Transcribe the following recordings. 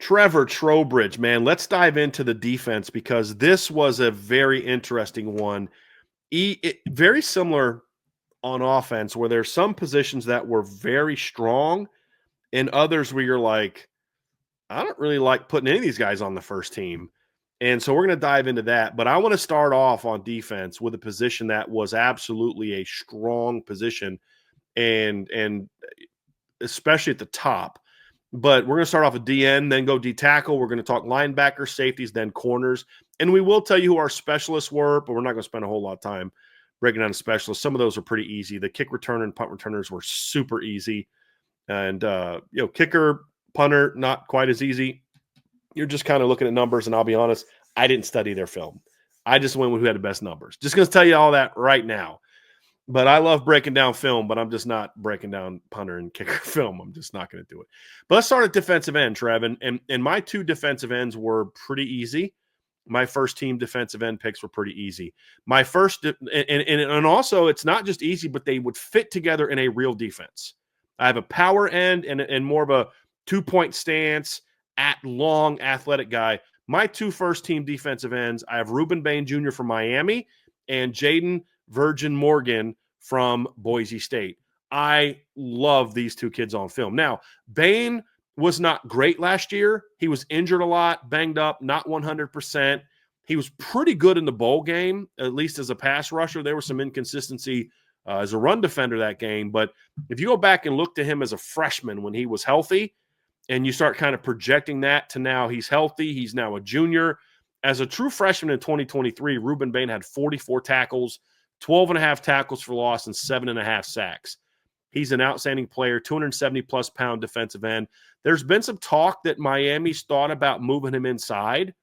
Trevor Trowbridge, man, let's dive into the defense because this was a very interesting one. Very similar on offense, where there's some positions that were very strong and others where you're like, I don't really like putting any of these guys on the first team. And so we're going to dive into that. But I want to start off on defense with a position that was absolutely a strong position and especially at the top. But we're going to start off with DN, then go D tackle. We're going to talk linebackers, safeties, then corners. And we will tell you who our specialists were, but we're not going to spend a whole lot of time breaking down the specialists. Some of those are pretty easy. The kick returner and punt returners were super easy. And, kicker, punter, not quite as easy. You're just kind of looking at numbers. And I'll be honest, I didn't study their film. I just went with who had the best numbers. Just going to tell you all that right now. But I love breaking down film, but I'm just not breaking down punter and kicker film. I'm just not going to do it. But let's start at defensive end, Trev. And my two defensive ends were pretty easy. My first team defensive end picks were pretty easy. My first, and also it's not just easy, but they would fit together in a real defense. I have a power end and more of a 2-point stance at long athletic guy. My two first team defensive ends, I have Ruben Bain Jr. from Miami and Jaden Virgin Morgan from Boise State. I love these two kids on film. Now, Bain was not great last year. He was injured a lot, banged up, not 100%. He was pretty good in the bowl game, at least as a pass rusher. There was some inconsistency as a run defender that game. But if you go back and look to him as a freshman when he was healthy, and you start kind of projecting that to now he's healthy, he's now a junior. As a true freshman in 2023, Ruben Bain had 44 tackles, 12 and a half tackles for loss, and 7.5 sacks. He's an outstanding player, 270-plus pound defensive end. There's been some talk that Miami's thought about moving him inside,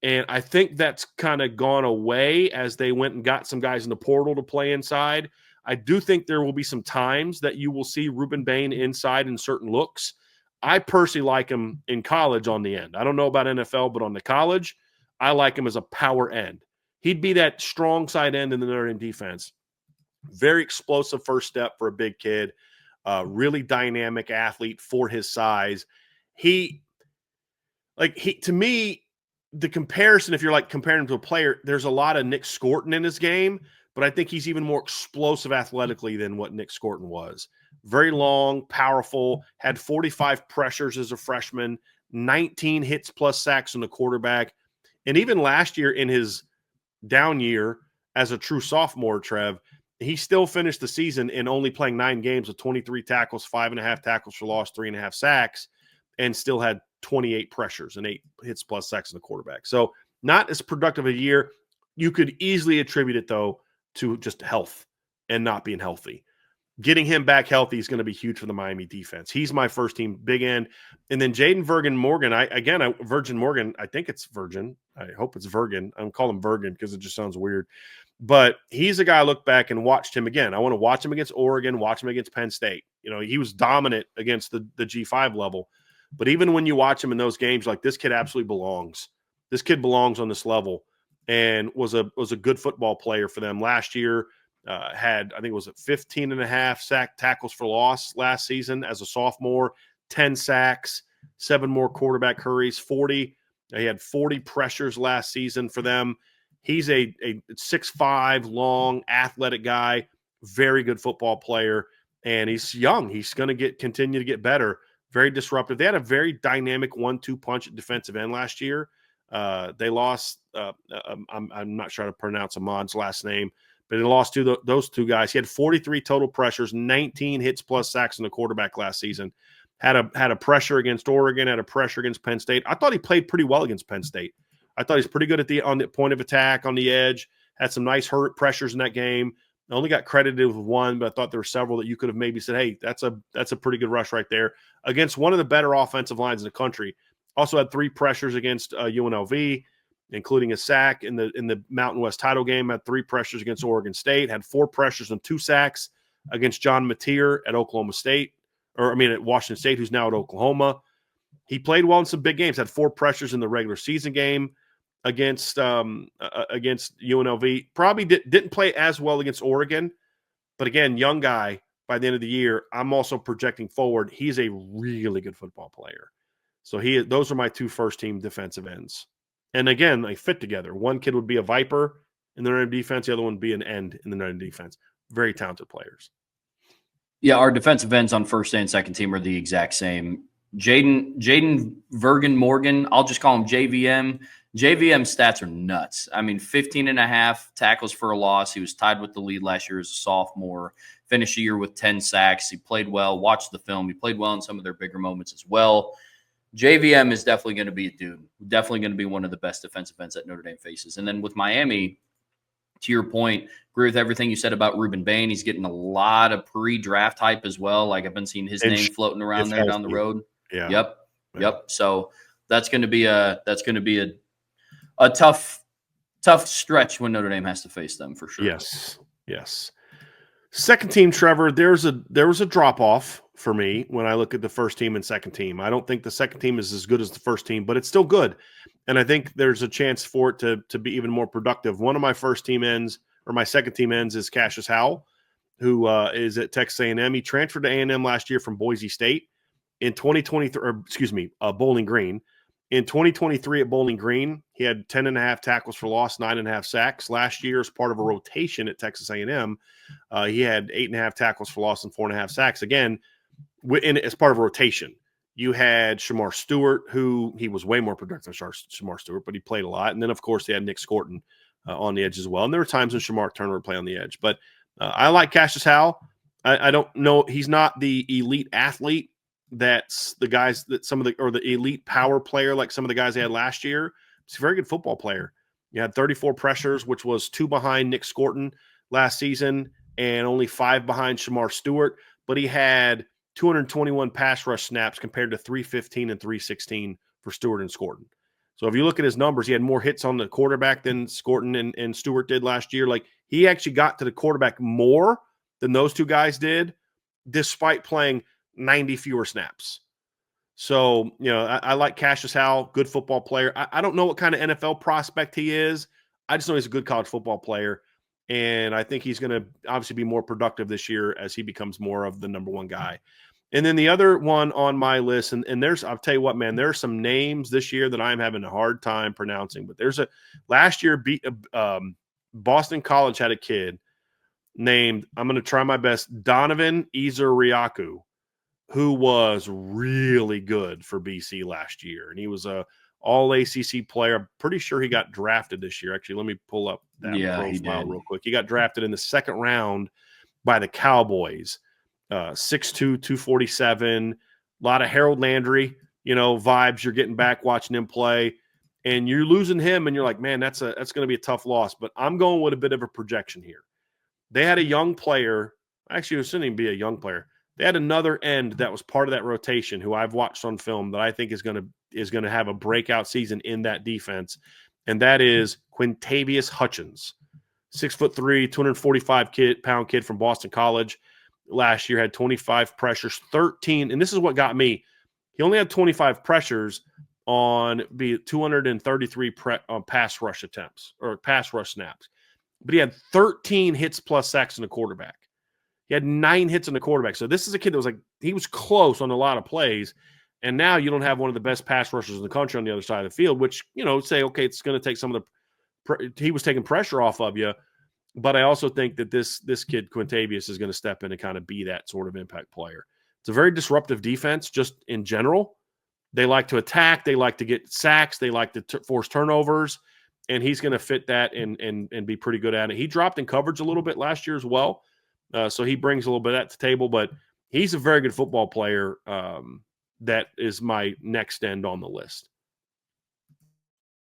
and I think that's kind of gone away as they went and got some guys in the portal to play inside. I do think there will be some times that you will see Ruben Bain inside in certain looks. I personally like him in college on the end. I don't know about NFL, but on the college, I like him as a power end. He'd be that strong side end in the Notre Dame defense. Very explosive first step for a big kid. Really dynamic athlete for his size. To me, the comparison, if you're like comparing him to a player, there's a lot of Nick Scorton in his game, but I think he's even more explosive athletically than what Nick Scorton was. Very long, powerful, had 45 pressures as a freshman, 19 hits plus sacks on the quarterback. And even last year in his down year as a true sophomore, Trev, he still finished the season in only playing 9 games with 23 tackles, 5.5 tackles for loss, 3.5 sacks, and still had 28 pressures and 8 hits plus sacks on the quarterback. So not as productive a year. You could easily attribute it, though, to just health and not being healthy. Getting him back healthy is going to be huge for the Miami defense. He's my first team big end. And then Jaden Virgin Morgan, Virgin Morgan, I think it's Virgin. I hope it's Virgin. I'm calling him Virgin because it just sounds weird. But he's a guy I look back and watched him again. I want to watch him against Oregon, watch him against Penn State. He was dominant against the G5 level. But even when you watch him in those games, like, this kid absolutely belongs. This kid belongs on this level and was a good football player for them last year. Had, I think it was 15.5 sack tackles for loss last season as a sophomore, 10 sacks, 7 more quarterback hurries, 40. He had 40 pressures last season for them. He's a 6'5", long, athletic guy, very good football player, and he's young. He's going to continue to get better. Very disruptive. They had a very dynamic 1-2 punch at defensive end last year. They lost. I'm not sure how to pronounce Ahmad's last name, but he lost to those two guys. He had 43 total pressures, 19 hits plus sacks in the quarterback last season. Had a pressure against Oregon, had a pressure against Penn State. I thought he played pretty well against Penn State. I thought he's pretty good on the point of attack, on the edge. Had some nice hurt pressures in that game. I only got credited with one, but I thought there were several that you could have maybe said, hey, that's a pretty good rush right there against one of the better offensive lines in the country. Also had 3 pressures against UNLV, including a sack in the Mountain West title game. Had 3 pressures against Oregon State. Had 4 pressures and 2 sacks against John Mateer at at Washington State, who's now at Oklahoma. He played well in some big games. Had 4 pressures in the regular season game against UNLV. Probably didn't play as well against Oregon, but again, young guy. By the end of the year, I'm also projecting forward. He's a really good football player. So those are my two first-team defensive ends. And again, they fit together. One kid would be a Viper in the Notre Dame defense. The other one would be an end in the Notre Dame defense. Very talented players. Yeah, our defensive ends on first and second team are the exact same. Jaden Vergen Morgan, I'll just call him JVM. JVM stats are nuts. I mean, 15 and a half tackles for a loss. He was tied with the lead last year as a sophomore. Finished the year with 10 sacks. He played well. Watched the film. He played well in some of their bigger moments as well. JVM is definitely going to be a dude. Definitely going to be one of the best defensive ends that Notre Dame faces. And then with Miami, to your point, agree with everything you said about Ruben Bain. He's getting a lot of pre-draft hype as well. Like I've been seeing his name floating around there down the road. Yeah. Yep. So that's going to be a tough stretch when Notre Dame has to face them for sure. Yes. Second team, Trevor, there was a drop off for me when I look at the first team and second team. I don't think the second team is as good as the first team, but it's still good. And I think there's a chance for it to be even more productive. One of my first team ends, or my second team ends, is Cassius Howell, who is at Texas A&M. He transferred to A&M last year from Boise State. In 2023, Bowling Green. In 2023 at Bowling Green, he had 10.5 tackles for loss, 9.5 sacks. Last year, as part of a rotation at Texas A&M, he had 8.5 tackles for loss and 4.5 sacks. Again, as part of a rotation. You had Shamar Stewart, who he was way more productive than Shamar Stewart, but he played a lot. And then, of course, they had Nick Scorton on the edge as well. And there were times when Shamar Turner would play on the edge. But I like Cassius Howell. I don't know. He's not the elite athlete that's the guys that the elite power player like some of the guys they had last year. He's a very good football player. You had 34 pressures, which was 2 behind Nick Scorton last season and only 5 behind Shamar Stewart. But he had 221 pass rush snaps compared to 315 and 316 for Stewart and Scorton. So if you look at his numbers, he had more hits on the quarterback than Scorton and Stewart did last year. Like he actually got to the quarterback more than those two guys did, despite playing 90 fewer snaps. So, I like Cassius Howell, good football player. I don't know what kind of NFL prospect he is. I just know he's a good college football player. And I think he's going to obviously be more productive this year as he becomes more of the number one guy. And then the other one on my list, and I'll tell you what, man, there are some names this year that I'm having a hard time pronouncing. But last year, Boston College had a kid named, I'm going to try my best, Donovan Izuriaku, who was really good for BC last year. And he was a all-ACC player. I'm pretty sure he got drafted this year. Actually, let me pull up that profile real quick. He got drafted in the second round by the Cowboys. 6'2", 247. A lot of Harold Landry, vibes you're getting back watching him play. And you're losing him, and you're like, man, that's going to be a tough loss. But I'm going with a bit of a projection here. They had a young player. Actually, it shouldn't even be a young player. They had another end that was part of that rotation who I've watched on film that I think is going to have a breakout season in that defense, and that is Quintavious Hutchins, 6'3", 245-pound kid from Boston College. Last year had 25 pressures, 13, and this is what got me. He only had 25 pressures on 233 pass rush attempts or pass rush snaps, but he had 13 hits plus sacks in the quarterback. He had 9 hits in the quarterback. So this is a kid that was he was close on a lot of plays. And now you don't have one of the best pass rushers in the country on the other side of the field, which, say, okay, it's going to take some of he was taking pressure off of you. But I also think that this kid, Quintavious, is going to step in and kind of be that sort of impact player. It's a very disruptive defense just in general. They like to attack. They like to get sacks. They like to force turnovers. And he's going to fit that and be pretty good at it. He dropped in coverage a little bit last year as well. So he brings a little bit of that to the table, but he's a very good football player. That is my next end on the list.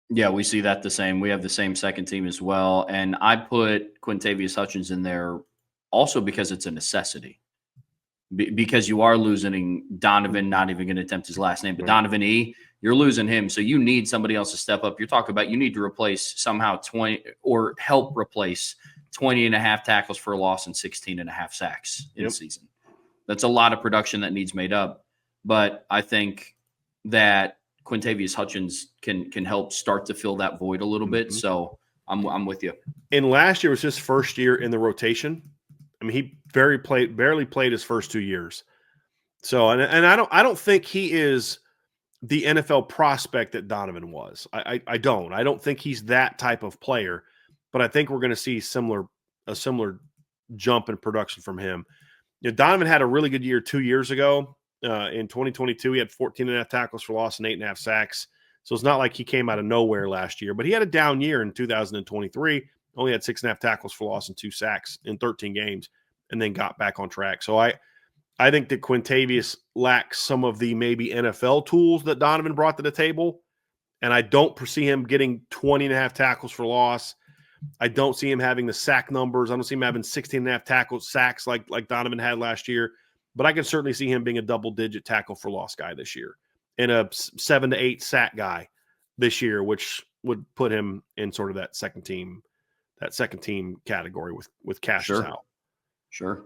Yeah, we see that the same. We have the same second team as well. And I put Quintavious Hutchins in there also because it's a necessity. Because you are losing Donovan, not even going to attempt his last name, but Donovan E., you're losing him. So you need somebody else to step up. You're talking about you need to replace somehow 20 or help replace 20.5 tackles for a loss and 16.5 sacks in the season. That's a lot of production that needs made up. But I think that Quintavious Hutchins can help start to fill that void a little bit. So I'm with you. And last year was his first year in the rotation. I mean, he barely played his first 2 years. So, and I don't think he is the NFL prospect that Donovan was. I don't. I don't think he's that type of player, but I think we're going to see a similar jump in production from him. You know, Donovan had a really good year 2 years ago. In 2022, he had 14.5 tackles for loss and 8.5 sacks. So it's not like he came out of nowhere last year, but he had a down year in 2023. Only had 6.5 tackles for loss and 2 sacks in 13 games, and then got back on track. So I think that Quintavious lacks some of the maybe NFL tools that Donovan brought to the table, and I don't foresee him getting 20.5 tackles for loss. I don't see him having the sack numbers. I don't see him having 16.5 sacks like Donovan had last year, but I can certainly see him being a double-digit tackle for loss guy this year and a 7 to 8 sack guy this year, which would put him in sort of that second team category with Cassius out. Sure.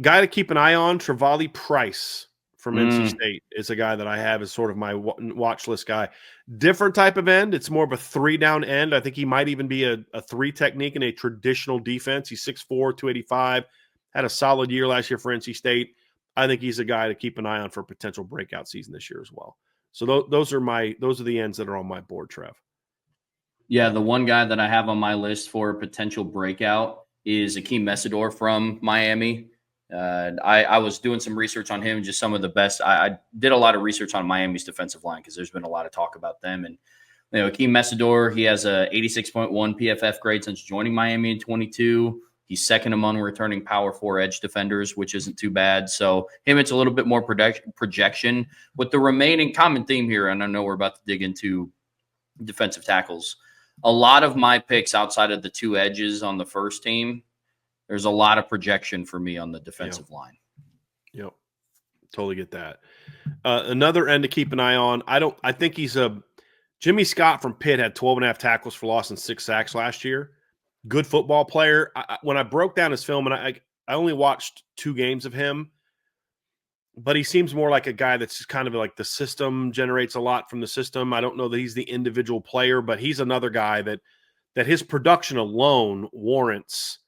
Guy to keep an eye on, Travali Price from NC State is a guy that I have as sort of my watch list guy. Different type of end. It's more of a 3-down end. I think he might even be a 3 technique in a traditional defense. He's 6'4", 285, had a solid year last year for NC State. I think he's a guy to keep an eye on for a potential breakout season this year as well. So those are the ends that are on my board, Trev. Yeah, the one guy that I have on my list for a potential breakout is Akeem Mesidor from Miami. I was doing some research on him, just some of the best. I did a lot of research on Miami's defensive line because there's been a lot of talk about them. And Akeem Mesidor, he has a 86.1 PFF grade since joining Miami in 22. He's second among returning power 4 edge defenders, which isn't too bad. So him, it's a little bit more projection. With the remaining common theme here, and I know we're about to dig into defensive tackles, a lot of my picks outside of the 2 edges on the first team, there's a lot of projection for me on the defensive line. Yep. Totally get that. Another end to keep an eye on. I think he's Jimmy Scott from Pitt had 12.5 tackles for loss and 6 sacks last year. Good football player. When I broke down his film, and I only watched 2 games of him, but he seems more like a guy that's just kind of like the system generates a lot from the system. I don't know that he's the individual player, but he's another guy that his production alone warrants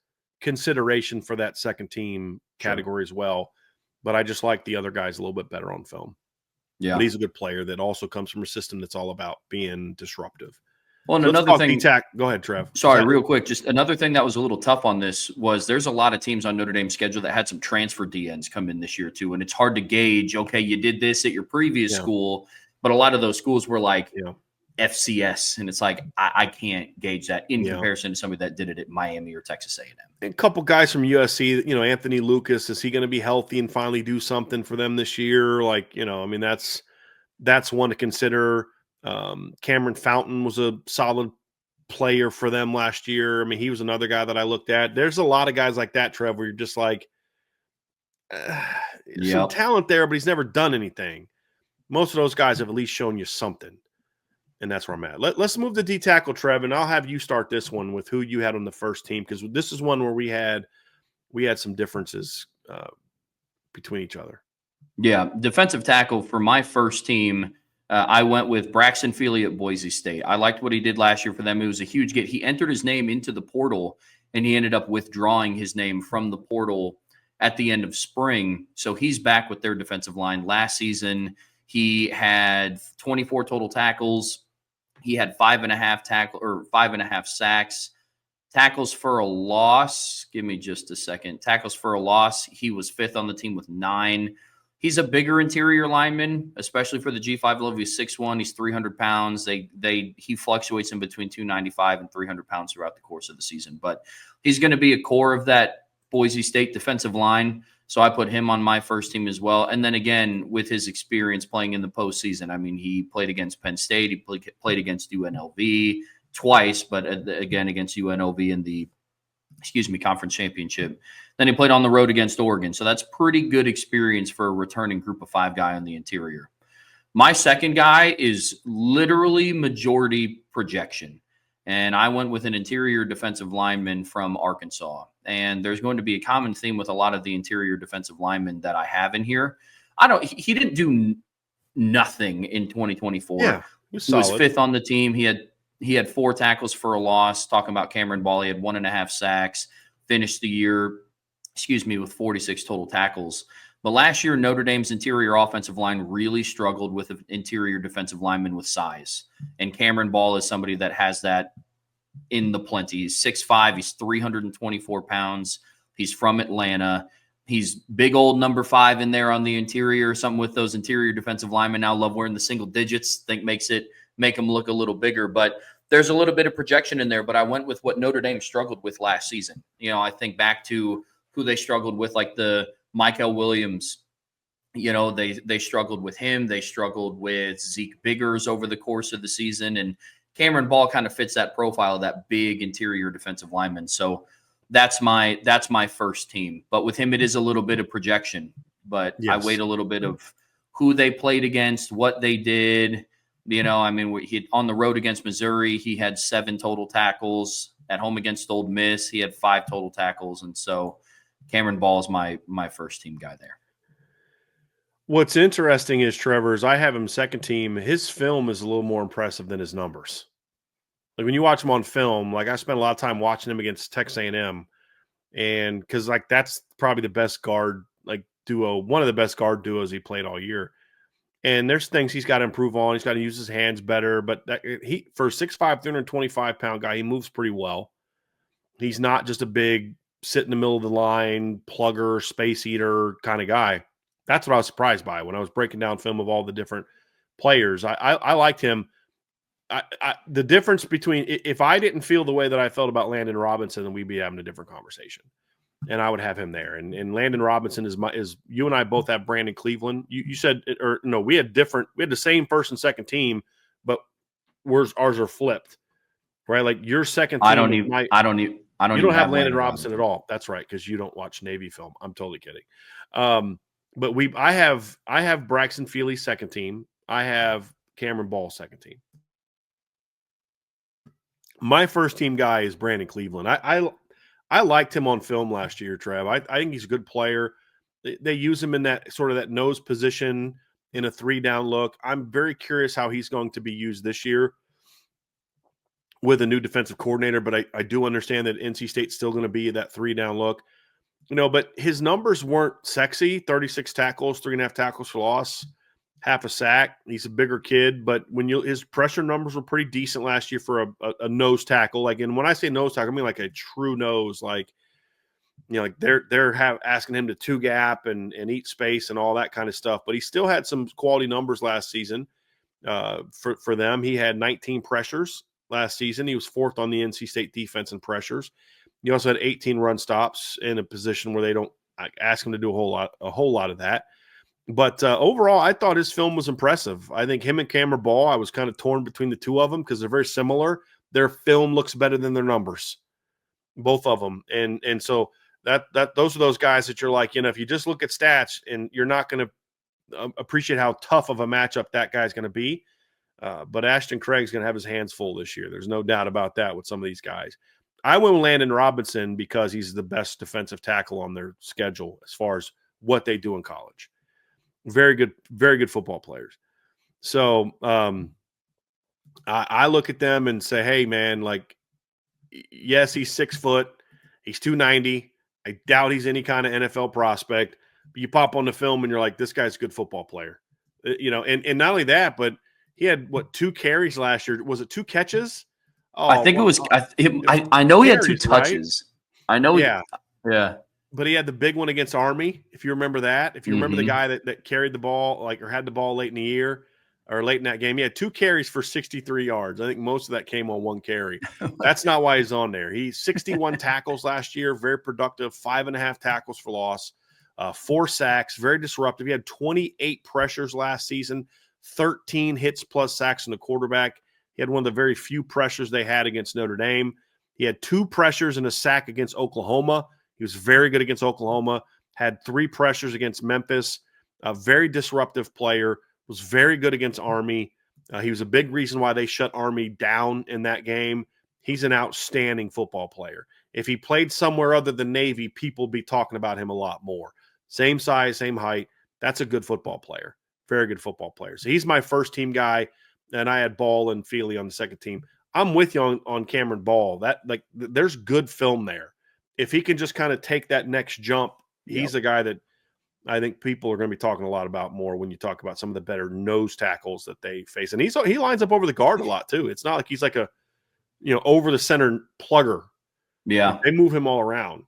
consideration for that second team category as well. But I just like the other guys a little bit better on film. Yeah. But he's a good player that also comes from a system that's all about being disruptive. Well, and another thing, go ahead, Trev. Sorry, real quick. Just another thing that was a little tough on this was there's a lot of teams on Notre Dame's schedule that had some transfer DNs come in this year too. And it's hard to gauge, okay, you did this at your previous school, but a lot of those schools were like FCS. And it's like, I can't gauge that in comparison to somebody that did it at Miami or Texas A&M. A couple guys from USC, Anthony Lucas, is he going to be healthy and finally do something for them this year? Like, I mean, that's one to consider. Cameron Fountain was a solid player for them last year. I mean, he was another guy that I looked at. There's a lot of guys like that, Trevor, where you're just like, some talent there, but he's never done anything. Most of those guys have at least shown you something, and that's where I'm at. Let's move to D-tackle, Trev, and I'll have you start this one with who you had on the first team, because this is one where we had some differences between each other. Yeah, defensive tackle for my first team, I went with Braxton Feely at Boise State. I liked what he did last year for them. It was a huge get. He entered his name into the portal, and he ended up withdrawing his name from the portal at the end of spring. So he's back with their defensive line. Last season, he had 24 total tackles. He had 5.5 sacks. Tackles for a loss. Give me just a second. Tackles for a loss. He was 5th on the team with 9. He's a bigger interior lineman, especially for the G5 level. He's 6'1". He's 300 pounds. He fluctuates in between 295 and 300 pounds throughout the course of the season. But he's going to be a core of that Boise State defensive line. So I put him on my first team as well. And then again, with his experience playing in the postseason, I mean, he played against Penn State. He played against UNLV twice, but again, against UNLV in the conference championship. Then he played on the road against Oregon. So that's pretty good experience for a returning group of 5 guy on the interior. My second guy is literally majority projection. And I went with an interior defensive lineman from Arkansas. And there's going to be a common theme with a lot of the interior defensive linemen that I have in here. He didn't do nothing in 2024. Yeah, he was 5th on the team. He had 4 tackles for a loss. Talking about Cameron Ball, he had 1.5 sacks. Finished the year, with 46 total tackles. But last year, Notre Dame's interior offensive line really struggled with an interior defensive lineman with size. And Cameron Ball is somebody that has that in the plenty. He's 6'5", he's 324 pounds. He's from Atlanta. He's big old number 5 in there on the interior. Something with those interior defensive linemen now love wearing the single digits. Think make him look a little bigger. But there's a little bit of projection in there. But I went with what Notre Dame struggled with last season. I think back to who they struggled with, like the Michael Williams. They struggled with him. They struggled with Zeke Biggers over the course of the season. And Cameron Ball kind of fits that profile of that big interior defensive lineman. So that's my first team. But with him, it is a little bit of projection. But yes. I wait a little bit of who they played against, what they did. He on the road against Missouri, he had 7 total tackles. At home against Ole Miss, he had 5 total tackles. And so Cameron Ball is my first team guy there. What's interesting is, Trevor, is I have him second team. His film is a little more impressive than his numbers. Like when you watch him on film, like I spent a lot of time watching him against Texas A&M, and because like that's probably the best guard duo, one of the best guard duos he played all year. And there's things he's got to improve on. He's got to use his hands better. But for a 6'5", 325-pound guy, he moves pretty well. He's not just a big sit in the middle of the line, plugger, space eater kind of guy. That's what I was surprised by when I was breaking down film of all the different players. I liked him. The difference between if I didn't feel the way that I felt about Landon Robinson, then we'd be having a different conversation, and I would have him there. And Landon Robinson is you and I both have Brandon Cleveland. You said, or no, we had the same first and second team, but ours are flipped, right? Like your second team. I don't have Landon Robinson at all. That's right, because you don't watch Navy film. I'm totally kidding. But I have Braxton Feely second team. I have Cameron Ball second team. My first team guy is Brandon Cleveland. I liked him on film last year, Trev. I think he's a good player. They use him in that sort of that nose position in a 3-down look. I'm very curious how he's going to be used this year with a new defensive coordinator, but I do understand that NC State's still going to be that 3-down look. But his numbers weren't sexy. 36 tackles, 3.5 tackles for loss, half a sack. He's a bigger kid, but his pressure numbers were pretty decent last year for a nose tackle. Like, and when I say nose tackle, I mean like a true nose. Like, like they're asking him to 2-gap and eat space and all that kind of stuff. But he still had some quality numbers last season for them. He had 19 pressures last season. He was 4th on the NC State defense in pressures. He also had 18 run stops in a position where they don't ask him to do a whole lot of that. But overall, I thought his film was impressive. I think him and Cameron Ball, I was kind of torn between the two of them because they're very similar. Their film looks better than their numbers, both of them. And so that those are those guys that you're like, if you just look at stats and you're not going to appreciate how tough of a matchup that guy's going to be. But Ashton Craig's going to have his hands full this year. There's no doubt about that with some of these guys. I went with Landon Robinson because he's the best defensive tackle on their schedule as far as what they do in college. Very good football players. So I look at them and say, hey, man, like, yes, he's 6 foot. He's 290. I doubt he's any kind of NFL prospect. But you pop on the film and you're like, this guy's a good football player. And not only that, but he had, 2 carries last year? Was it 2 catches? Oh, I think it was. I know he had 2 touches. Right? I know. Yeah. Yeah. But he had the big one against Army, if you remember that. If you remember the guy that carried the ball, or had the ball late in the year or late in that game, he had 2 carries for 63 yards. I think most of that came on 1 carry. That's not why he's on there. He's 61 tackles last year, very productive, 5.5 tackles for loss, 4 sacks, very disruptive. He had 28 pressures last season, 13 hits plus sacks on the quarterback. He had one of the very few pressures they had against Notre Dame. He had 2 pressures and a sack against Oklahoma. He was very good against Oklahoma, had 3 pressures against Memphis, a very disruptive player, was very good against Army. He was a big reason why they shut Army down in that game. He's an outstanding football player. If he played somewhere other than Navy, people would be talking about him a lot more. Same size, same height. That's a good football player. Very good football player. So he's my first team guy, and I had Ball and Feely on the second team. I'm with you on Cameron Ball. There's good film there. If he can just kind of take that next jump, he's a guy that I think people are going to be talking a lot about more when you talk about some of the better nose tackles that they face. And he lines up over the guard a lot too. It's not like he's like a, over the center plugger. Yeah. They move him all around.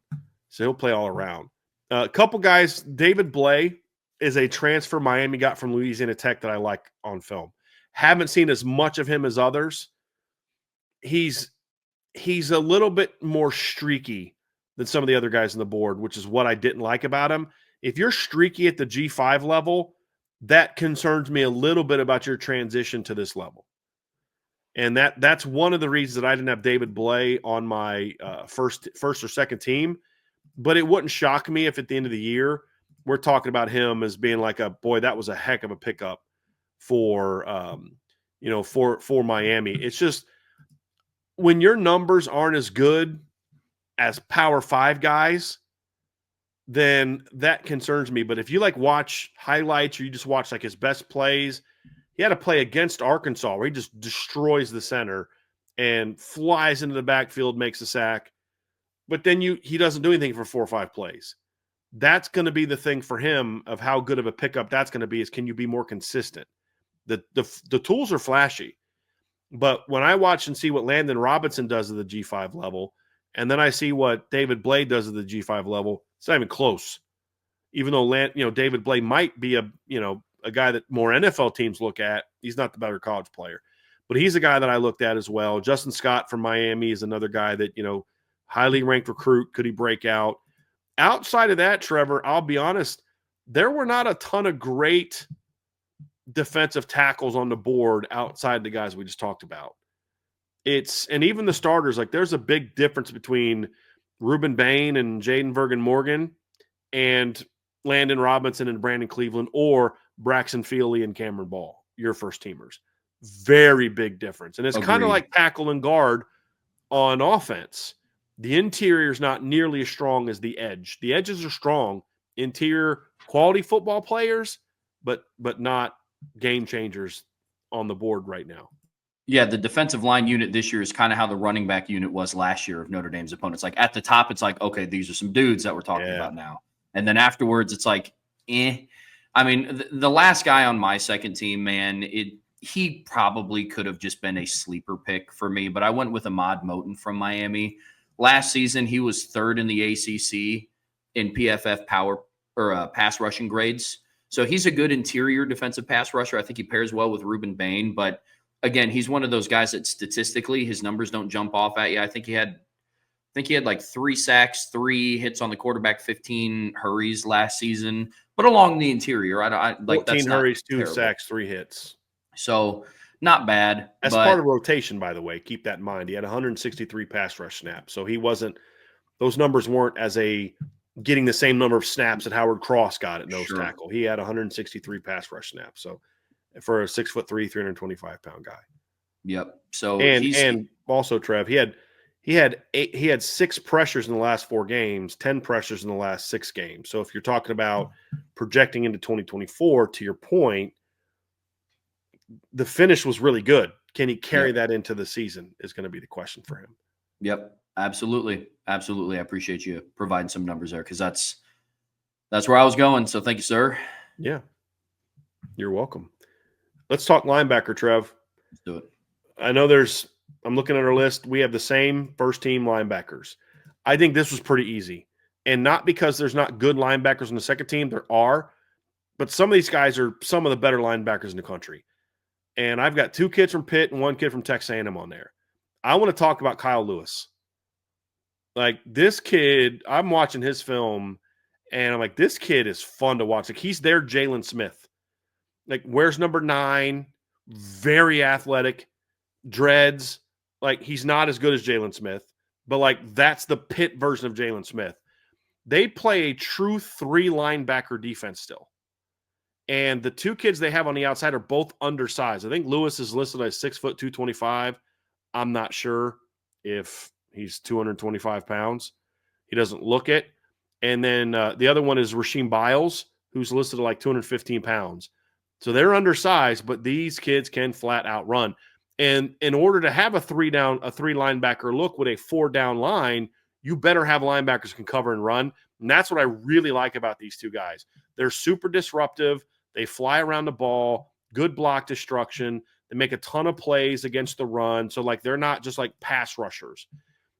So he'll play all around. A couple guys, David Blay is a transfer Miami got from Louisiana Tech that I like on film. Haven't seen as much of him as others. He's a little bit more streaky than some of the other guys on the board, which is what I didn't like about him. If you're streaky at the G5 level, that concerns me a little bit about your transition to this level. And that's one of the reasons that I didn't have David Blay on my first or second team. But it wouldn't shock me if at the end of the year we're talking about him as being like that was a heck of a pickup for for Miami. It's just when your numbers aren't as good as Power 5 guys, then that concerns me. But if you watch highlights or you just watch his best plays, he had a play against Arkansas where he just destroys the center and flies into the backfield, makes a sack. But then he doesn't do anything for 4 or 5 plays. That's going to be the thing for him of how good of a pickup that's going to be is can you be more consistent? The tools are flashy. But when I watch and see what Landon Robinson does at the G5 level, and then I see what David Blay does at the G5 level, it's not even close. Even though David Blay might be a guy that more NFL teams look at, he's not the better college player. But he's a guy that I looked at as well. Justin Scott from Miami is another guy that, highly ranked recruit. Could he break out? Outside of that, Trevor, I'll be honest, there were not a ton of great defensive tackles on the board outside the guys we just talked about. And even the starters, there's a big difference between Ruben Bain and Jaden Vergen-Morgan and Landon Robinson and Brandon Cleveland or Braxton Feely and Cameron Ball, your first teamers. Very big difference. And it's kind of like tackle and guard on offense. The interior is not nearly as strong as the edge. The edges are strong. Interior quality football players, but not game changers on the board right now. Yeah, the defensive line unit this year is kind of how the running back unit was last year of Notre Dame's opponents. At the top, it's okay, these are some dudes that we're talking about now. And then afterwards, it's eh. I mean, the last guy on my second team, man, he probably could have just been a sleeper pick for me, but I went with Ahmad Moten from Miami. Last season, he was third in the ACC in PFF pass rushing grades. So he's a good interior defensive pass rusher. I think he pairs well with Ruben Bain. But again, he's one of those guys that statistically his numbers don't jump off at you. I think he had 3 sacks, 3 hits on the quarterback, 15 hurries last season. But along the interior, 14 hurries, 2 sacks, 3 hits. So not bad. As part of rotation, by the way, keep that in mind. He had 163 pass rush snaps. So those numbers weren't getting the same number of snaps that Howard Cross got at nose tackle. He had 163 pass rush snaps. So for a 6'3", 325-pound guy. Yep. So and also, Trev, he had 6 pressures in the last 4 games, 10 pressures in the last 6 games. So if you're talking about projecting into 2024, to your point, the finish was really good. Can he carry that into the season is going to be the question for him. Yep, absolutely. Absolutely. I appreciate you providing some numbers there because that's where I was going. So thank you, sir. Yeah, you're welcome. Let's talk linebacker, Trev. Let's do it. I know I'm looking at our list. We have the same first team linebackers. I think this was pretty easy. And not because there's not good linebackers on the second team. There are. But some of these guys are some of the better linebackers in the country. And I've got 2 kids from Pitt and 1 kid from Texas A&M on there. I want to talk about Kyle Lewis. This kid, I'm watching his film, and I'm this kid is fun to watch. He's their Jalen Smith. Wears number 9, very athletic, dreads. He's not as good as Jalen Smith, but that's the Pitt version of Jalen Smith. They play a true 3 linebacker defense still. And the 2 kids they have on the outside are both undersized. I think Lewis is listed as 6 foot 225. I'm not sure if he's 225 pounds. He doesn't look it. And then the other one is Rasheem Biles, who's listed at 215 pounds. So they're undersized, but these kids can flat out run. And in order to have a 3 linebacker look with a 4 down line, you better have linebackers who can cover and run. And that's what I really like about these two guys. They're super disruptive. They fly around the ball, good block destruction. They make a ton of plays against the run. So like they're not just like pass rushers.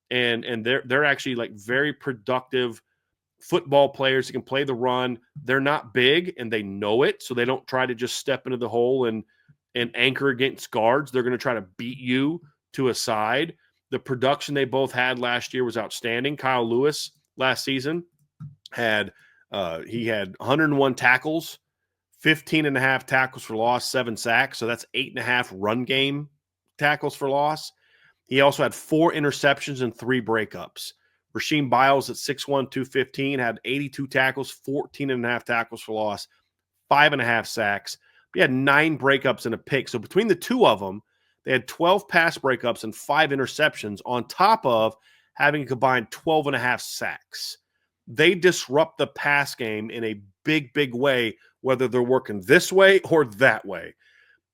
And they're actually like very productive football players who can play the run. They're not big and they know it. So they don't try to just step into the hole and anchor against guards. They're going to try to beat you to a side. The production they both had last year was outstanding. Kyle Lewis last season had 101 tackles, 15 and a half tackles for loss, 7 sacks. So that's 8.5 run game tackles for loss. He also had 4 interceptions and 3 breakups. Rasheem Biles at 6'1", 215 had 82 tackles, 14 and a half tackles for loss, 5.5 sacks. He had 9 breakups and a pick. So between the two of them, they had 12 pass breakups and 5 interceptions on top of having a combined 12 and a half sacks. They disrupt the pass game in a big, big way, whether they're working this way or that way.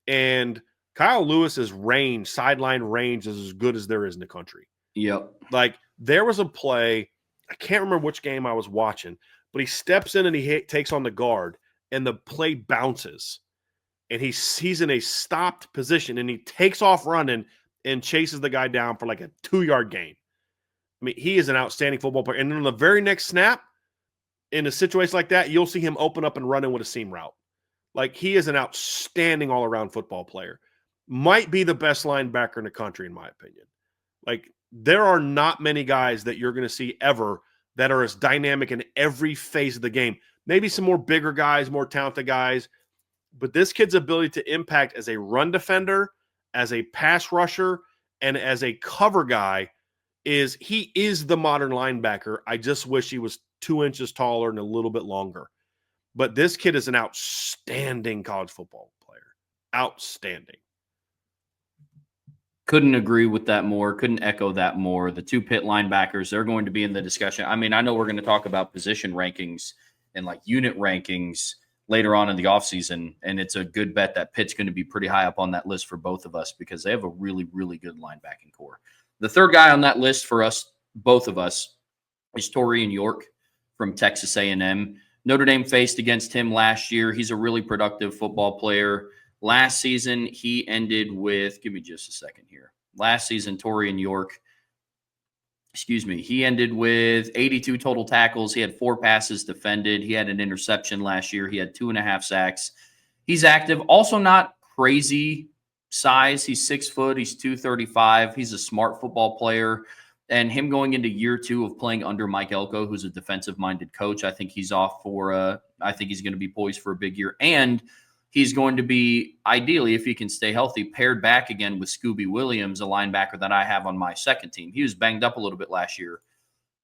And Kyle Lewis's range, sideline range, is as good as there is in the country. Yep. Like there was a play, I can't remember which game I was watching, but he steps in and he takes on the guard, and the play bounces. And he's in a stopped position, and he takes off running and chases the guy down for like a 2-yard gain. I mean, he is an outstanding football player. And then on the very next snap, in a situation like that, you'll see him open up and run in with a seam route. Like he is an outstanding all-around football player. Might be the best linebacker in the country, in my opinion. Like there are not many guys that you're going to see ever that are as dynamic in every phase of the game. Maybe some more bigger guys, more talented guys. But this kid's ability to impact as a run defender, as a pass rusher, and as a cover guy he is the modern linebacker. I just wish he was 2 inches taller and a little bit longer. But this kid is an outstanding college football player. Outstanding. Couldn't agree with that more. Couldn't echo that more. The 2 Pitt linebackers, they're going to be in the discussion. I mean, I know we're going to talk about position rankings and like unit rankings later on in the offseason, and it's a good bet that Pitt's going to be pretty high up on that list for both of us because they have a really, really good linebacking core. The third guy on that list for us, both of us, is Torian York from Texas A&M. Notre Dame faced against him last year. He's a really productive football player. Last season, he ended with – give me just a second here. Last season, Torian York – he ended with 82 total tackles. He had 4 passes defended. He had an interception last year. He had 2.5 sacks. He's active. Also not crazy size. He's 6 foot. He's 235. He's a smart football player. And him going into year 2 of playing under Mike Elko, who's a defensive-minded coach, I think he's off for I think he's going to be poised for a big year. And he's going to be, ideally, if he can stay healthy, paired back again with Scooby Williams, a linebacker that I have on my second team. He was banged up a little bit last year.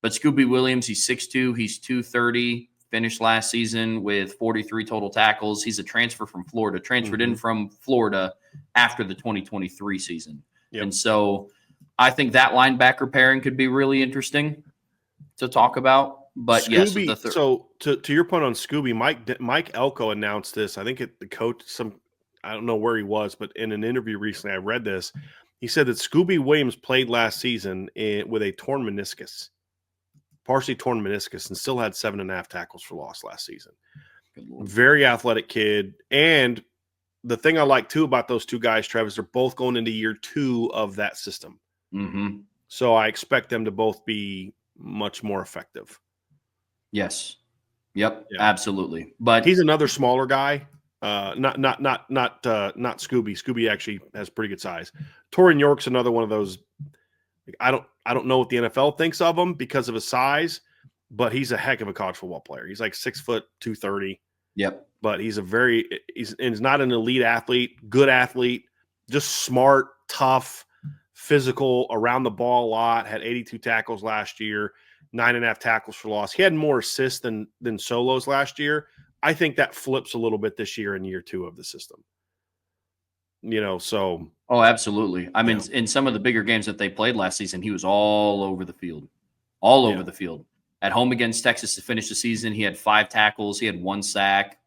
But Scooby Williams, he's 6'2", he's 230, finished last season with 43 total tackles. He's a transfer from Florida, transferred in from Florida after the 2023 season. Yep. And so I think that linebacker pairing could be really interesting to talk about. But Scooby, yes, so to your point on Scooby, Mike Elko announced this. I think the coach, I don't know where he was, but in an interview recently, I read this. He said that Scooby Williams played last season with a partially torn meniscus, and still had 7.5 tackles for loss last season. Very athletic kid. And the thing I like too about those two guys, Travis, they're both going into year 2 of that system. Mm-hmm. So I expect them to both be much more effective. Yes. Yep. Yeah. Absolutely. But he's another smaller guy. Not Scooby. Scooby actually has pretty good size. Torian York's another one of those. I don't know what the NFL thinks of him because of his size, but he's a heck of a college football player. He's like 6 foot 230. Yep. But he's not an elite athlete, good athlete, just smart, tough, physical, around the ball a lot. Had 82 tackles last year. 9.5 tackles for loss. He had more assists than solos last year. I think that flips a little bit this year in year 2 of the system. So. Oh, absolutely. I mean, in some of the bigger games that they played last season, he was all over the field. Over the field. At home against Texas to finish the season, he had 5 tackles. He had 1 sack,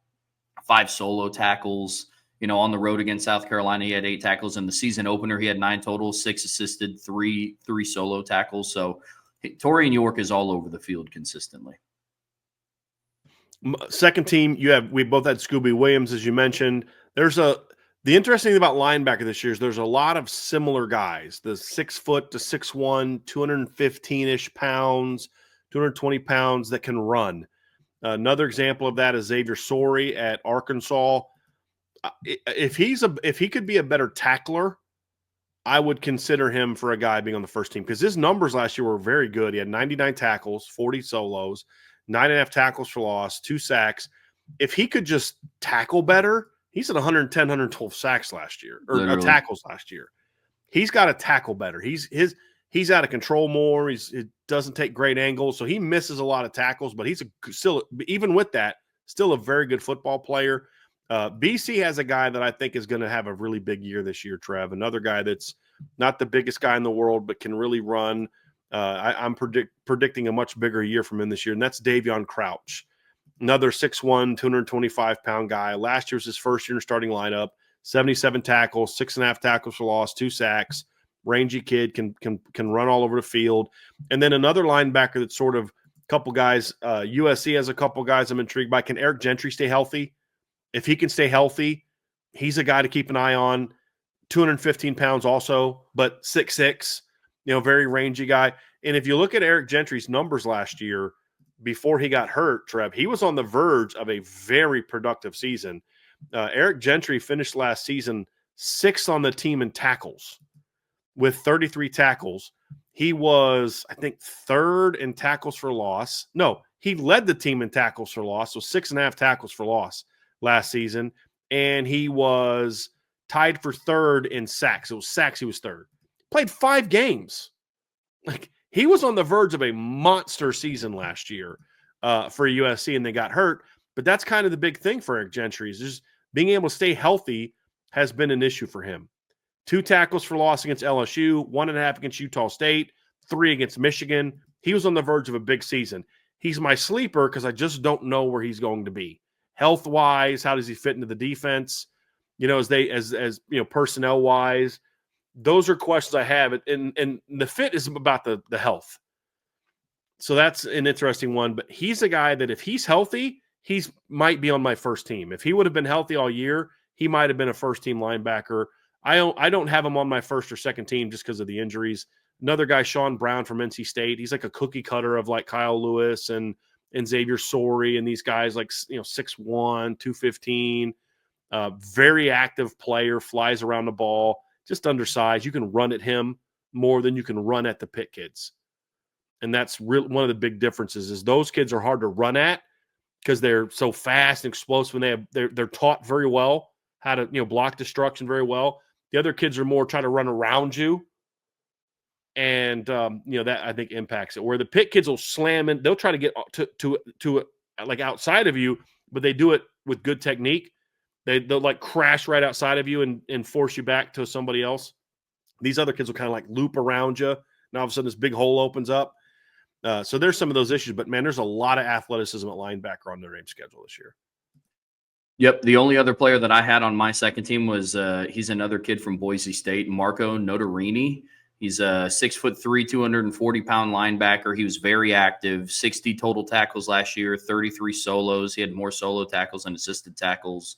5 solo tackles. On the road against South Carolina, he had 8 tackles. In the season opener, he had 9 total, 6 assisted, 3 solo tackles. So Torian York is all over the field consistently. Second team, we both had Scooby Williams, as you mentioned. The interesting thing about linebacker this year is there's a lot of similar guys. The 6 foot to 6'1", 215-ish pounds, 220 pounds that can run. Another example of that is Xavier Sorey at Arkansas. If he could be a better tackler, I would consider him for a guy being on the first team because his numbers last year were very good. He had 99 tackles, 40 solos, 9.5 tackles for loss, 2 sacks. If he could just tackle better, he's at 110, 112 sacks last year, or tackles last year. He's got to tackle better. He's out of control more. He doesn't take great angles, so he misses a lot of tackles. But he's still, even with that, still a very good football player. BC has a guy that I think is going to have a really big year this year, Trev. Another guy that's not the biggest guy in the world, but can really run. I'm predicting a much bigger year from him this year, and that's Davion Crouch. Another 6'1", 225-pound guy. Last year was his first year in the starting lineup. 77 tackles, 6.5 tackles for loss, 2 sacks. Rangy kid, can run all over the field. And then another linebacker that's sort of a couple guys. USC has a couple guys I'm intrigued by. Can Eric Gentry stay healthy? If he can stay healthy, he's a guy to keep an eye on. 215 pounds also, but 6'6", very rangy guy. And if you look at Eric Gentry's numbers last year, before he got hurt, Trev, he was on the verge of a very productive season. Eric Gentry finished last season 6th on the team in tackles with 33 tackles. He was, I think, 3rd in tackles for loss. No, he led the team in tackles for loss, so 6.5 tackles for loss last season, and he was tied for 3rd in sacks. It was sacks, he was 3rd. Played 5 games. Like, he was on the verge of a monster season last year for USC, and they got hurt. But that's kind of the big thing for Eric Gentry is just being able to stay healthy has been an issue for him. 2 tackles for loss against LSU, 1.5 against Utah State, 3 against Michigan. He was on the verge of a big season. He's my sleeper because I just don't know where he's going to be. Health-wise, how does he fit into the defense? As personnel-wise, those are questions I have. And the fit is about the health. So that's an interesting one. But he's a guy that if he's healthy, might be on my first team. If he would have been healthy all year, he might have been a first-team linebacker. I don't have him on my first or second team just because of the injuries. Another guy, Sean Brown from NC State. He's like a cookie cutter of like Kyle Lewis and Xavier Sorey and these guys like 6'1", 215. Very active player, flies around the ball, just undersized. You can run at him more than you can run at the Pitt kids. And that's one of the big differences is those kids are hard to run at because they're so fast and explosive and they're taught very well how to block destruction very well. The other kids are more trying to run around you. And, that I think impacts it. Where the Pitt kids will slam in, they'll try to get to like outside of you, but they do it with good technique. They'll like crash right outside of you and force you back to somebody else. These other kids will kind of like loop around you. And all of a sudden this big hole opens up. So there's some of those issues. But, man, there's a lot of athleticism at linebacker on Notre Dame's schedule this year. Yep. The only other player that I had on my second team was he's another kid from Boise State, Marco Notarini. He's a 6'3", 240-pound linebacker. He was very active, 60 total tackles last year, 33 solos. He had more solo tackles than assisted tackles.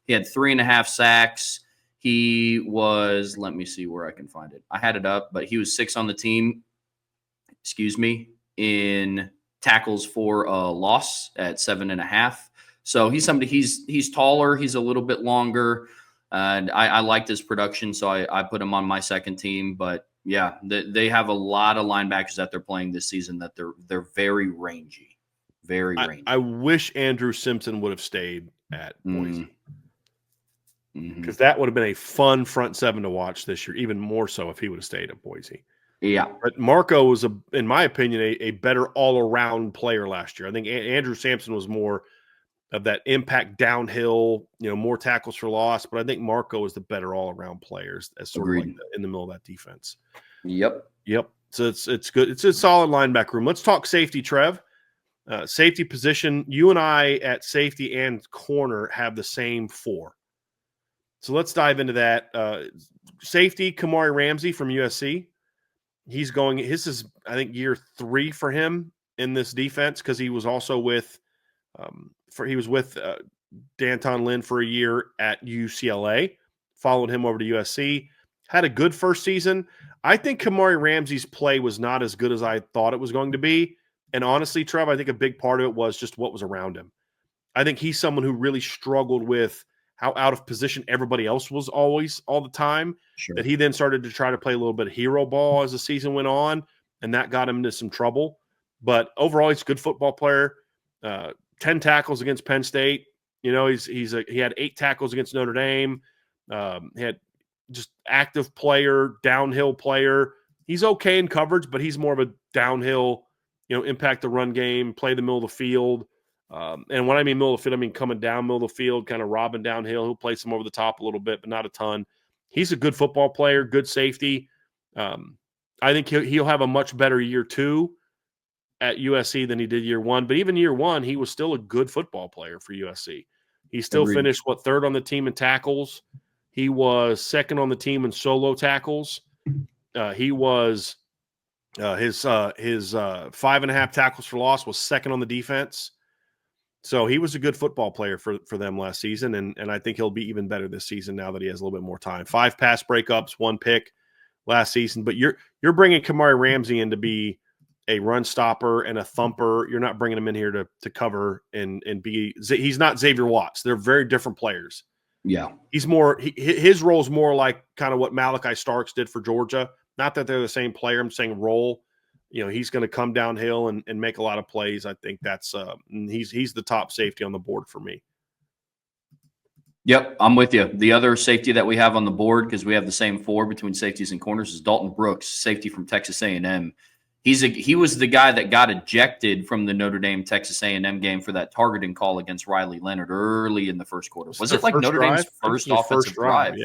He had 3.5 sacks. He was, let me see where I can find it. I had it up, but he was 6th on the team, in tackles for a loss at 7.5. So he's somebody, he's taller. He's a little bit longer. And I liked his production, so I put him on my second team. But, yeah, they have a lot of linebackers that they're playing this season that they're very rangy, very rangy. I wish Andrew Simpson would have stayed at Boise because that would have been a fun front seven to watch this year, even more so if he would have stayed at Boise. Yeah. But Marco was, in my opinion, a better all-around player last year. I think Andrew Sampson was more of that impact downhill, more tackles for loss. But I think Marco is the better all-around player as sort of like in the middle of that defense. Yep. So it's good. It's a solid linebacker room. Let's talk safety, Trev. Safety position. You and I at safety and corner have the same 4. So let's dive into that. Safety, Kamari Ramsey from USC. He's going. This is, I think, year 3 for him in this defense because he was also with Danton Lynn for a year at UCLA, followed him over to USC, had a good first season. I think Kamari Ramsey's play was not as good as I thought it was going to be. And honestly, Trev, I think a big part of it was just what was around him. I think he's someone who really struggled with how out of position everybody else was always all the time, Sure. that he then started to try to play a little bit of hero ball as the season went on, and that got him into some trouble. But overall, he's a good football player. 10 tackles against Penn State. You know, he had 8 tackles against Notre Dame. He had just active player, downhill player. He's okay in coverage, but he's more of a downhill, impact the run game, play the middle of the field. And when I mean middle of the field, I mean coming down middle of the field, kind of robbing downhill. He'll play some over the top a little bit, but not a ton. He's a good football player, good safety. I think he'll have a much better year 2 at USC than he did year 1. But even year 1, he was still a good football player for USC. He still Agreed. finished, 3rd on the team in tackles. He was 2nd on the team in solo tackles. He was his 5.5 tackles for loss was 2nd on the defense. So he was a good football player for them last season, and I think he'll be even better this season now that he has a little bit more time. 5 pass breakups, 1 pick last season. But you're bringing Kamari Ramsey in to be a run stopper and a thumper. You're not bringing him in here to cover and be. He's not Xavier Watts. They're very different players. Yeah, he's more. His role is more like kind of what Malachi Starks did for Georgia. Not that they're the same player. I'm saying role. He's going to come downhill and make a lot of plays. I think that's he's the top safety on the board for me. Yep, I'm with you. The other safety that we have on the board, because we have the same 4 between safeties and corners, is Dalton Brooks, safety from Texas A&M. He was the guy that got ejected from the Notre Dame Texas A&M game for that targeting call against Riley Leonard early in the first quarter. Was it like Notre Dame's first offensive drive?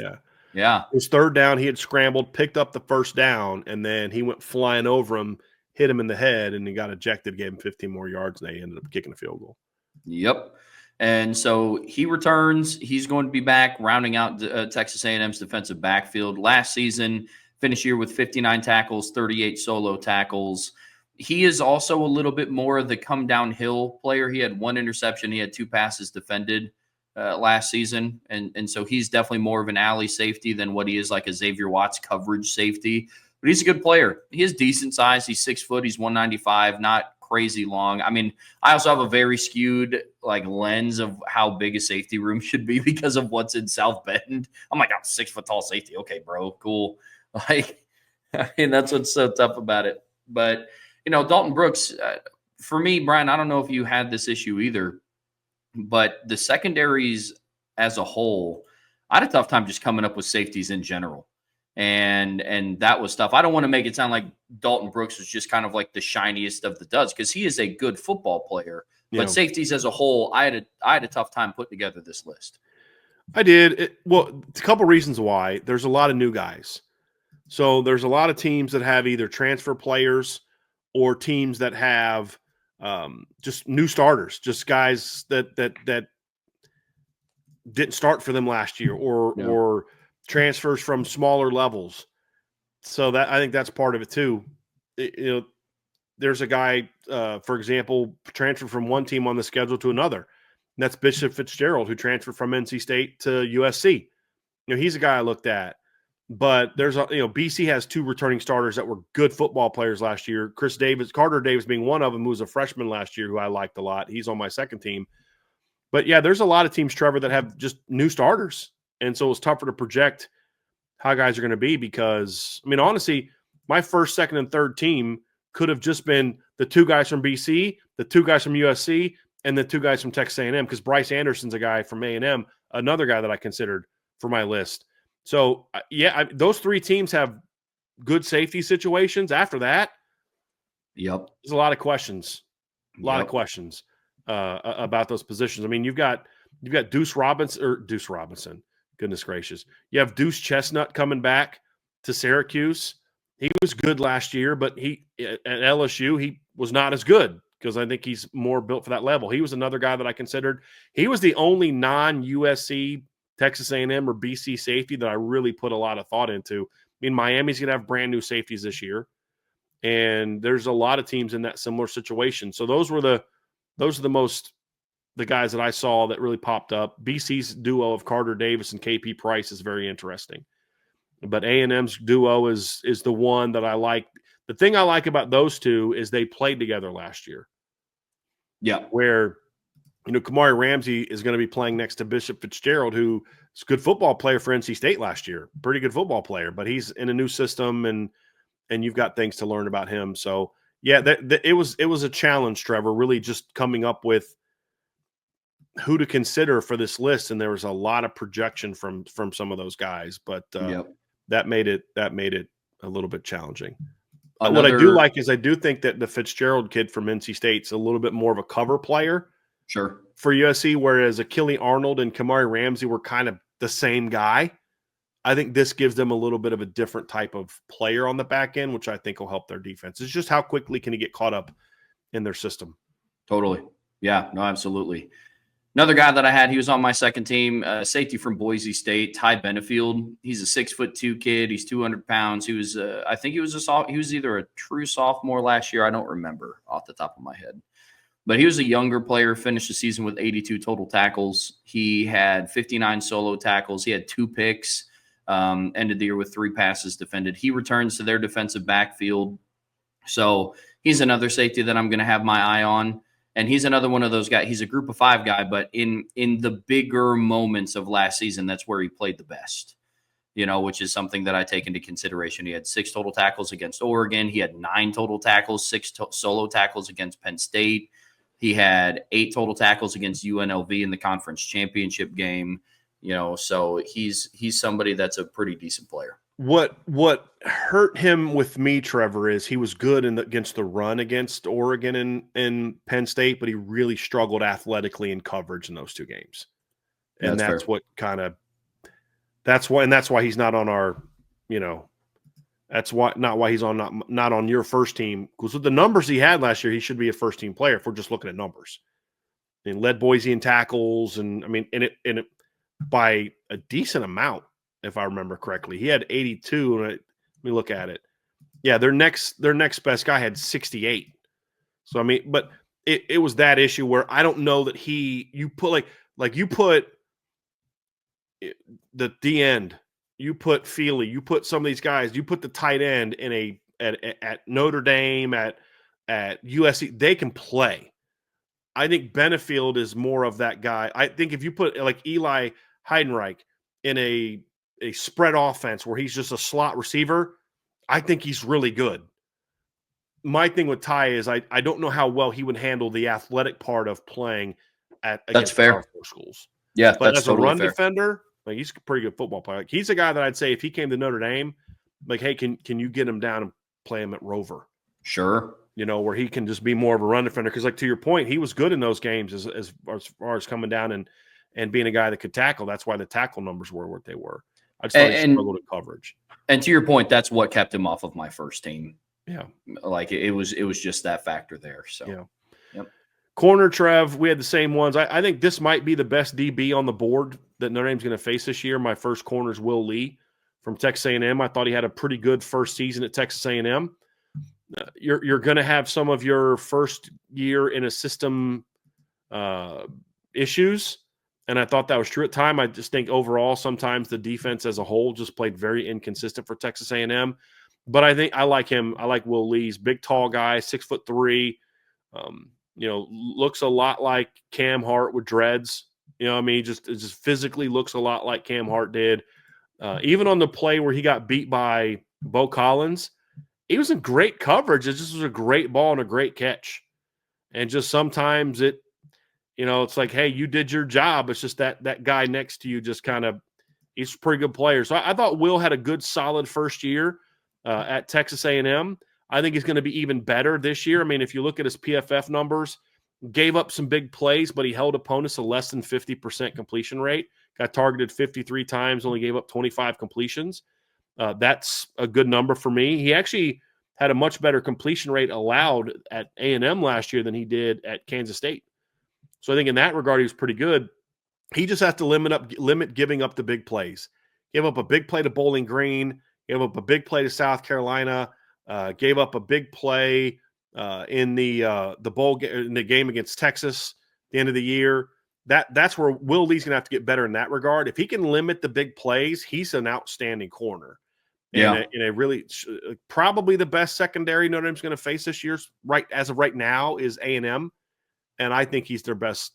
Yeah. It was 3rd down. He had scrambled, picked up the first down, and then he went flying over him, hit him in the head, and he got ejected, gave him 15 more yards, and they ended up kicking a field goal. Yep. And so he returns. He's going to be back, rounding out Texas A&M's defensive backfield. Last season, finished year with 59 tackles, 38 solo tackles. He is also a little bit more of the come downhill player. He had 1 interception. He had 2 passes defended last season. And so he's definitely more of an alley safety than what he is like a Xavier Watts coverage safety. But he's a good player. He has decent size. He's 6 foot. He's 195, not crazy long. I mean, I also have a very skewed lens of how big a safety room should be because of what's in South Bend. I'm like, I'm 6 foot tall safety. Okay, bro, cool. That's what's so tough about it. But, Dalton Brooks, for me, Brian, I don't know if you had this issue either, but the secondaries as a whole, I had a tough time just coming up with safeties in general. And that was tough. I don't want to make it sound like Dalton Brooks was just kind of like the shiniest of the duds, because he is a good football player. Yeah. But safeties as a whole, I had a tough time putting together this list. I did. Well, a couple reasons why. There's a lot of new guys. So there's a lot of teams that have either transfer players or teams that have just new starters, just guys that didn't start for them last year, or transfers from smaller levels. So that, I think that's part of it too. There's a guy, for example, transferred from one team on the schedule to another. And that's Bishop Fitzgerald, who transferred from NC State to USC. He's a guy I looked at. But there's BC has 2 returning starters that were good football players last year. Carter Davis being one of them, who was a freshman last year, who I liked a lot. He's on my second team. But yeah, there's a lot of teams, Trevor, that have just new starters. And so it's tougher to project how guys are going to be because, I mean, honestly, my first, second, and third team could have just been the 2 guys from BC, the 2 guys from USC, and the 2 guys from Texas A&M, because Bryce Anderson's a guy from A&M, another guy that I considered for my list. So, yeah, those 3 teams have good safety situations. After that, there's a lot of questions. A lot of questions about those positions. I mean, you've got Deuce Robinson. Goodness gracious. You have Deuce Chestnut coming back to Syracuse. He was good last year, but at LSU, he was not as good because I think he's more built for that level. He was another guy that I considered. He was the only non-USC, Texas A&M, or BC safety that I really put a lot of thought into. I mean, Miami's going to have brand new safeties this year. And there's a lot of teams in that similar situation. So those are the guys that I saw that really popped up. BC's duo of Carter Davis and KP Price is very interesting. But A&M's duo is the one that I like. The thing I like about those two is they played together last year. Yeah. Where, Kamari Ramsey is going to be playing next to Bishop Fitzgerald, who is a good football player for NC State last year. Pretty good football player, but he's in a new system and you've got things to learn about him. So, yeah, it was a challenge, Trevor, really just coming up with who to consider for this list. And there was a lot of projection from some of those guys, but that made it a little bit challenging. What I do like is I do think that the Fitzgerald kid from NC State's a little bit more of a cover player. Sure. For USC, whereas Achille Arnold and Kamari Ramsey were kind of the same guy. I think this gives them a little bit of a different type of player on the back end, which I think will help their defense. It's just how quickly can he get caught up in their system. Totally. Yeah, no, absolutely. Another guy that I had, he was on my second team, safety from Boise State, Ty Benefield. He's a 6'2" kid. He's 200 pounds. He was, I think he was either a true sophomore last year. I don't remember off the top of my head. But he was a younger player, finished the season with 82 total tackles. He had 59 solo tackles. He had 2 picks, ended the year with 3 passes defended. He returns to their defensive backfield. So he's another safety that I'm going to have my eye on. And he's another one of those guys. He's a group of 5 guy, but in the bigger moments of last season, that's where he played the best, which is something that I take into consideration. He had 6 total tackles against Oregon. He had 9 total tackles, 6 solo tackles against Penn State. He had 8 total tackles against UNLV in the conference championship game. So he's somebody that's a pretty decent player. What hurt him with me, Trevor, is he was good against the run against Oregon and Penn State, but he really struggled athletically in coverage in those 2 games. And that's what that's why he's not on our, that's not why he's on not on your first team. Because with the numbers he had last year, he should be a first team player if we're just looking at numbers. And led Boise in tackles, and it by a decent amount. If I remember correctly, he had 82. Let me look at it. Yeah, their next best guy had 68. So but it was that issue where I don't know that you put you put the end, you put Feely, you put some of these guys, you put the tight end at Notre Dame, at USC, they can play. I think Benefield is more of that guy. I think if you put like Eli Heidenreich in a spread offense where he's just a slot receiver, I think he's really good. My thing with Ty is I don't know how well he would handle the athletic part of playing against Power 4 schools. Yeah, but as totally a run defender, he's a pretty good football player. He's a guy that I'd say if he came to Notre Dame, hey, can you get him down and play him at Rover? Sure. Where he can just be more of a run defender. Because to your point, he was good in those games as far as coming down and being a guy that could tackle. That's why the tackle numbers were what they were. I just thought he struggled at coverage. And to your point, that's what kept him off of my first team. Yeah. It was just that factor there. So, yeah. Yep. Corner, Trev, we had the same ones. I think this might be the best DB on the board that Notre Dame's going to face this year. My first corner is Will Lee from Texas A&M. I thought he had a pretty good first season at Texas A&M. You're going to have some of your first year in a system issues. And I thought that was true at time. I just think overall, sometimes the defense as a whole just played very inconsistent for Texas A&M. But I think I like him. I like Will Lee. He's big, tall guy, 6'3". Looks a lot like Cam Hart with dreads. It just physically looks a lot like Cam Hart did. Even on the play where he got beat by Bo Collins, he was in great coverage. It just was a great ball and a great catch. And just sometimes it's like, hey, you did your job. It's just that guy next to you just kind of – he's a pretty good player. So I thought Will had a good, solid first year at Texas A&M. I think he's going to be even better this year. If you look at his PFF numbers, gave up some big plays, but he held opponents to less than 50% completion rate. Got targeted 53 times, only gave up 25 completions. That's a good number for me. He actually had a much better completion rate allowed at A&M last year than he did at Kansas State. So I think in that regard, he was pretty good. He just has to limit giving up the big plays. Gave up a big play to Bowling Green. Gave up a big play to South Carolina. Gave up a big play in the in the game against Texas at the end of the year. That's where Will Lee's going to have to get better in that regard. If he can limit the big plays, he's an outstanding corner. Yeah. And a really probably the best secondary Notre Dame's going to face this year, as of right now, is A&M, and I think he's their best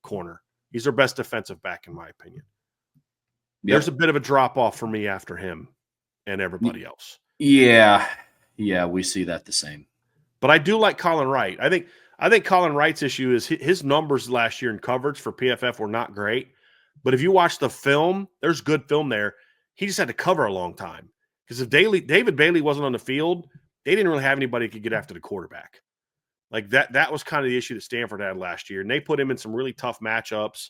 corner. He's their best defensive back, in my opinion. Yep. There's a bit of a drop off for me after him and everybody else. Yeah, we see that the same. But I do like Colin Wright. I think Colin Wright's issue is his numbers last year in coverage for PFF were not great. But if you watch the film, there's good film there. He just had to cover a long time. Because if David Bailey wasn't on the field, they didn't really have anybody who could get after the quarterback. Like that was kind of the issue that Stanford had last year. And they put him in some really tough matchups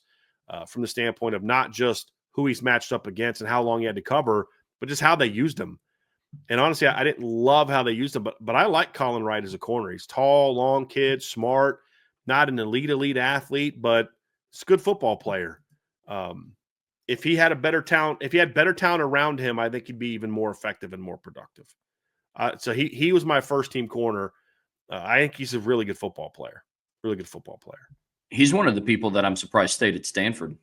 from the standpoint of not just who he's matched up against and how long he had to cover, but just how they used him. And honestly, I didn't love how they used him, but I like Colin Wright as a corner. He's tall, long kid, smart, not an elite athlete, but he's a good football player. If he had better talent around him, I think he'd be even more effective and more productive. So he was my first team corner. I think he's a really good football player. Really good football player. He's one of the people that I'm surprised stayed at Stanford,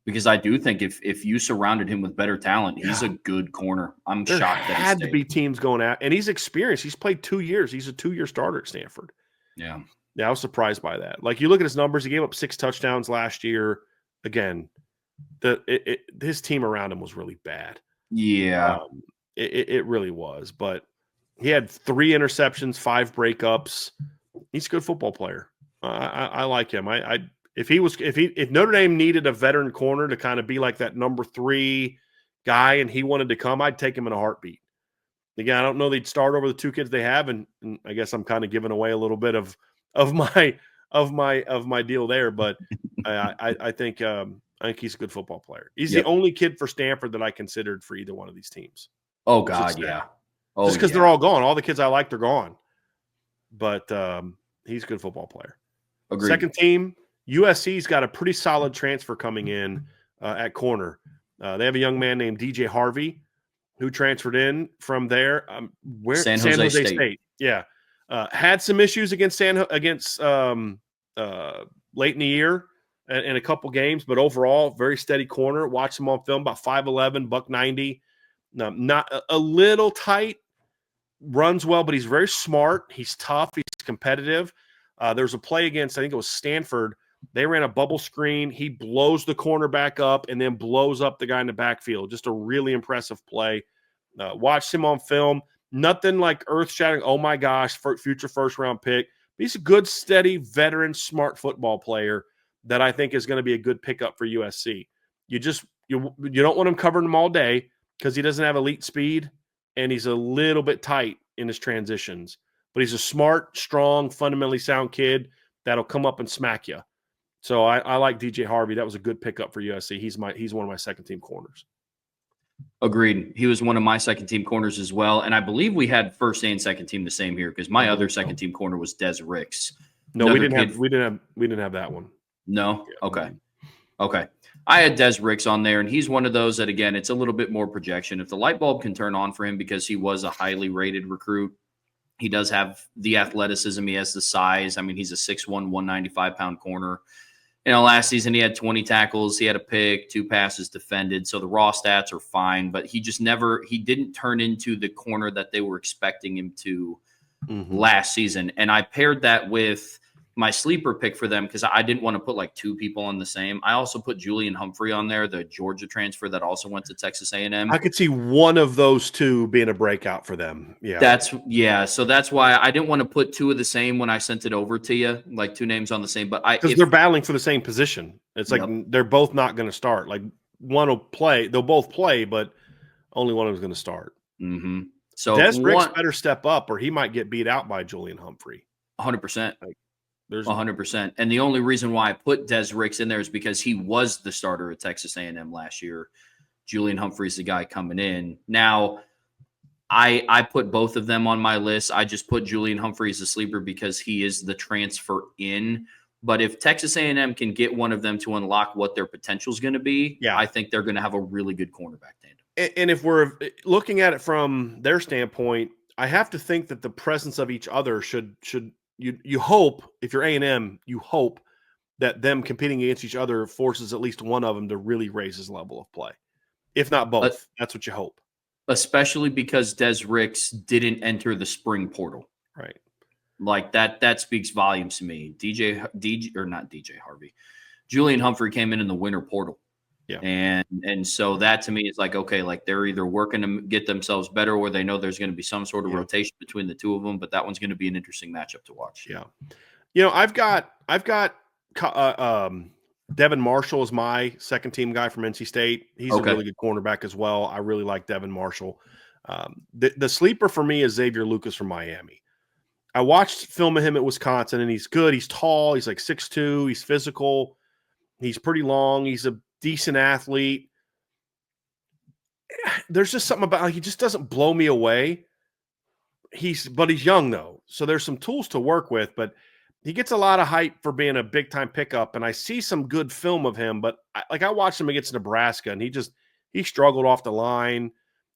because I do think if you surrounded him with better talent, he's a good corner. I'm shocked that he had to be teams going out, and he's experienced. He's played 2 years. He's a 2-year starter at Stanford. Yeah, I was surprised by that. Like, you look at his numbers, he gave up 6 touchdowns last year. Again, his team around him was really bad. Yeah, it really was. But he had 3 interceptions, 5 breakups. He's a good football player. I like him. If Notre Dame needed a veteran corner to kind of be like that number 3 guy and he wanted to come, I'd take him in a heartbeat. Again, I don't know they'd start over the 2 kids they have, and I guess I'm kind of giving away a little bit of my deal there, but I think he's a good football player. He's the only kid for Stanford that I considered for either one of these teams. Oh God, yeah. Just because they're all gone. All the kids I liked are gone. But he's a good football player. Agreed. Second team, USC's got a pretty solid transfer coming in at corner. They have a young man named DJ Harvey who transferred in from there. San Jose State. Yeah. Had some issues against late in the year in a couple games, but overall, very steady corner. Watched him on film, about 5'11", $190. Not a little tight, runs well, but he's very smart. He's tough. He's competitive. There's a play against, I think it was Stanford. They ran a bubble screen. He blows the cornerback up and then blows up the guy in the backfield. Just a really impressive play. Watched him on film. Nothing like earth-shattering, oh my gosh, future first-round pick. But he's a good, steady, veteran, smart football player that I think is going to be a good pickup for USC. You don't want him covering him all day because he doesn't have elite speed and he's a little bit tight in his transitions. But he's a smart, strong, fundamentally sound kid that'll come up and smack you. So I like DJ Harvey. That was a good pickup for USC. He's one of my second-team corners. Agreed. He was one of my second-team corners as well. And I believe we had first and second team the same here because my other second-team corner was Des Ricks. No, we didn't have that one. No? Okay. I had Des Ricks on there, and he's one of those that, again, it's a little bit more projection. If the light bulb can turn on for him because he was a highly rated recruit, he does have the athleticism. He has the size. I mean, he's a 6'1", 195-pound corner. Last season he had 20 tackles. He had a pick, 2 passes defended. So the raw stats are fine, but he didn't turn into the corner that they were expecting him to last season. And I paired that with my sleeper pick for them because I didn't want to put like 2 people on the same. I also put Julian Humphrey on there, the Georgia transfer that also went to Texas A&M. I could see one of those 2 being a breakout for them. Yeah. So that's why I didn't want to put 2 of the same when I sent it over to you, like 2 names on the same. But because they're battling for the same position. It's like they're both not going to start. Like one will play, they'll both play, but only one of them is going to start. Mm-hmm. So Des Ricks better step up, or he might get beat out by Julian Humphrey. 100%. There's 100%. And the only reason why I put Des Ricks in there is because he was the starter at Texas A&M last year. Julian Humphrey's the guy coming in. Now, I put both of them on my list. I just put Julian Humphrey as a sleeper because he is the transfer in. But if Texas A&M can get one of them to unlock what their potential is going to be, I think they're going to have a really good cornerback tandem. And if we're looking at it from their standpoint, I have to think that the presence of each other should you hope, if you're A&M, you hope that them competing against each other forces at least one of them to really raise his level of play, if not Uh, both. That's what you hope. especially because Des Ricks didn't enter the spring portal. Right. Like that speaks volumes to me. DJ or not DJ Harvey. Julian Humphrey came in the winter portal. Yeah. And so that to me is like, okay, like they're either working to get themselves better or they know there's going to be some sort of rotation between the two of them, but that one's going to be an interesting matchup to watch. Yeah. You know, I've got Devin Marshall is my second team guy from NC State. He's a really good cornerback as well. I really like Devin Marshall. The sleeper for me is Xavier Lucas from Miami. I watched film of him at Wisconsin, and he's good. He's tall. He's like 6'2". He's physical. He's pretty long. He's a decent athlete. There's just something about, he just doesn't blow me away. But he's young though, so there's some tools to work with. But he gets a lot of hype for being a big time pickup, and I see some good film of him. But I watched him against Nebraska, and he struggled off the line.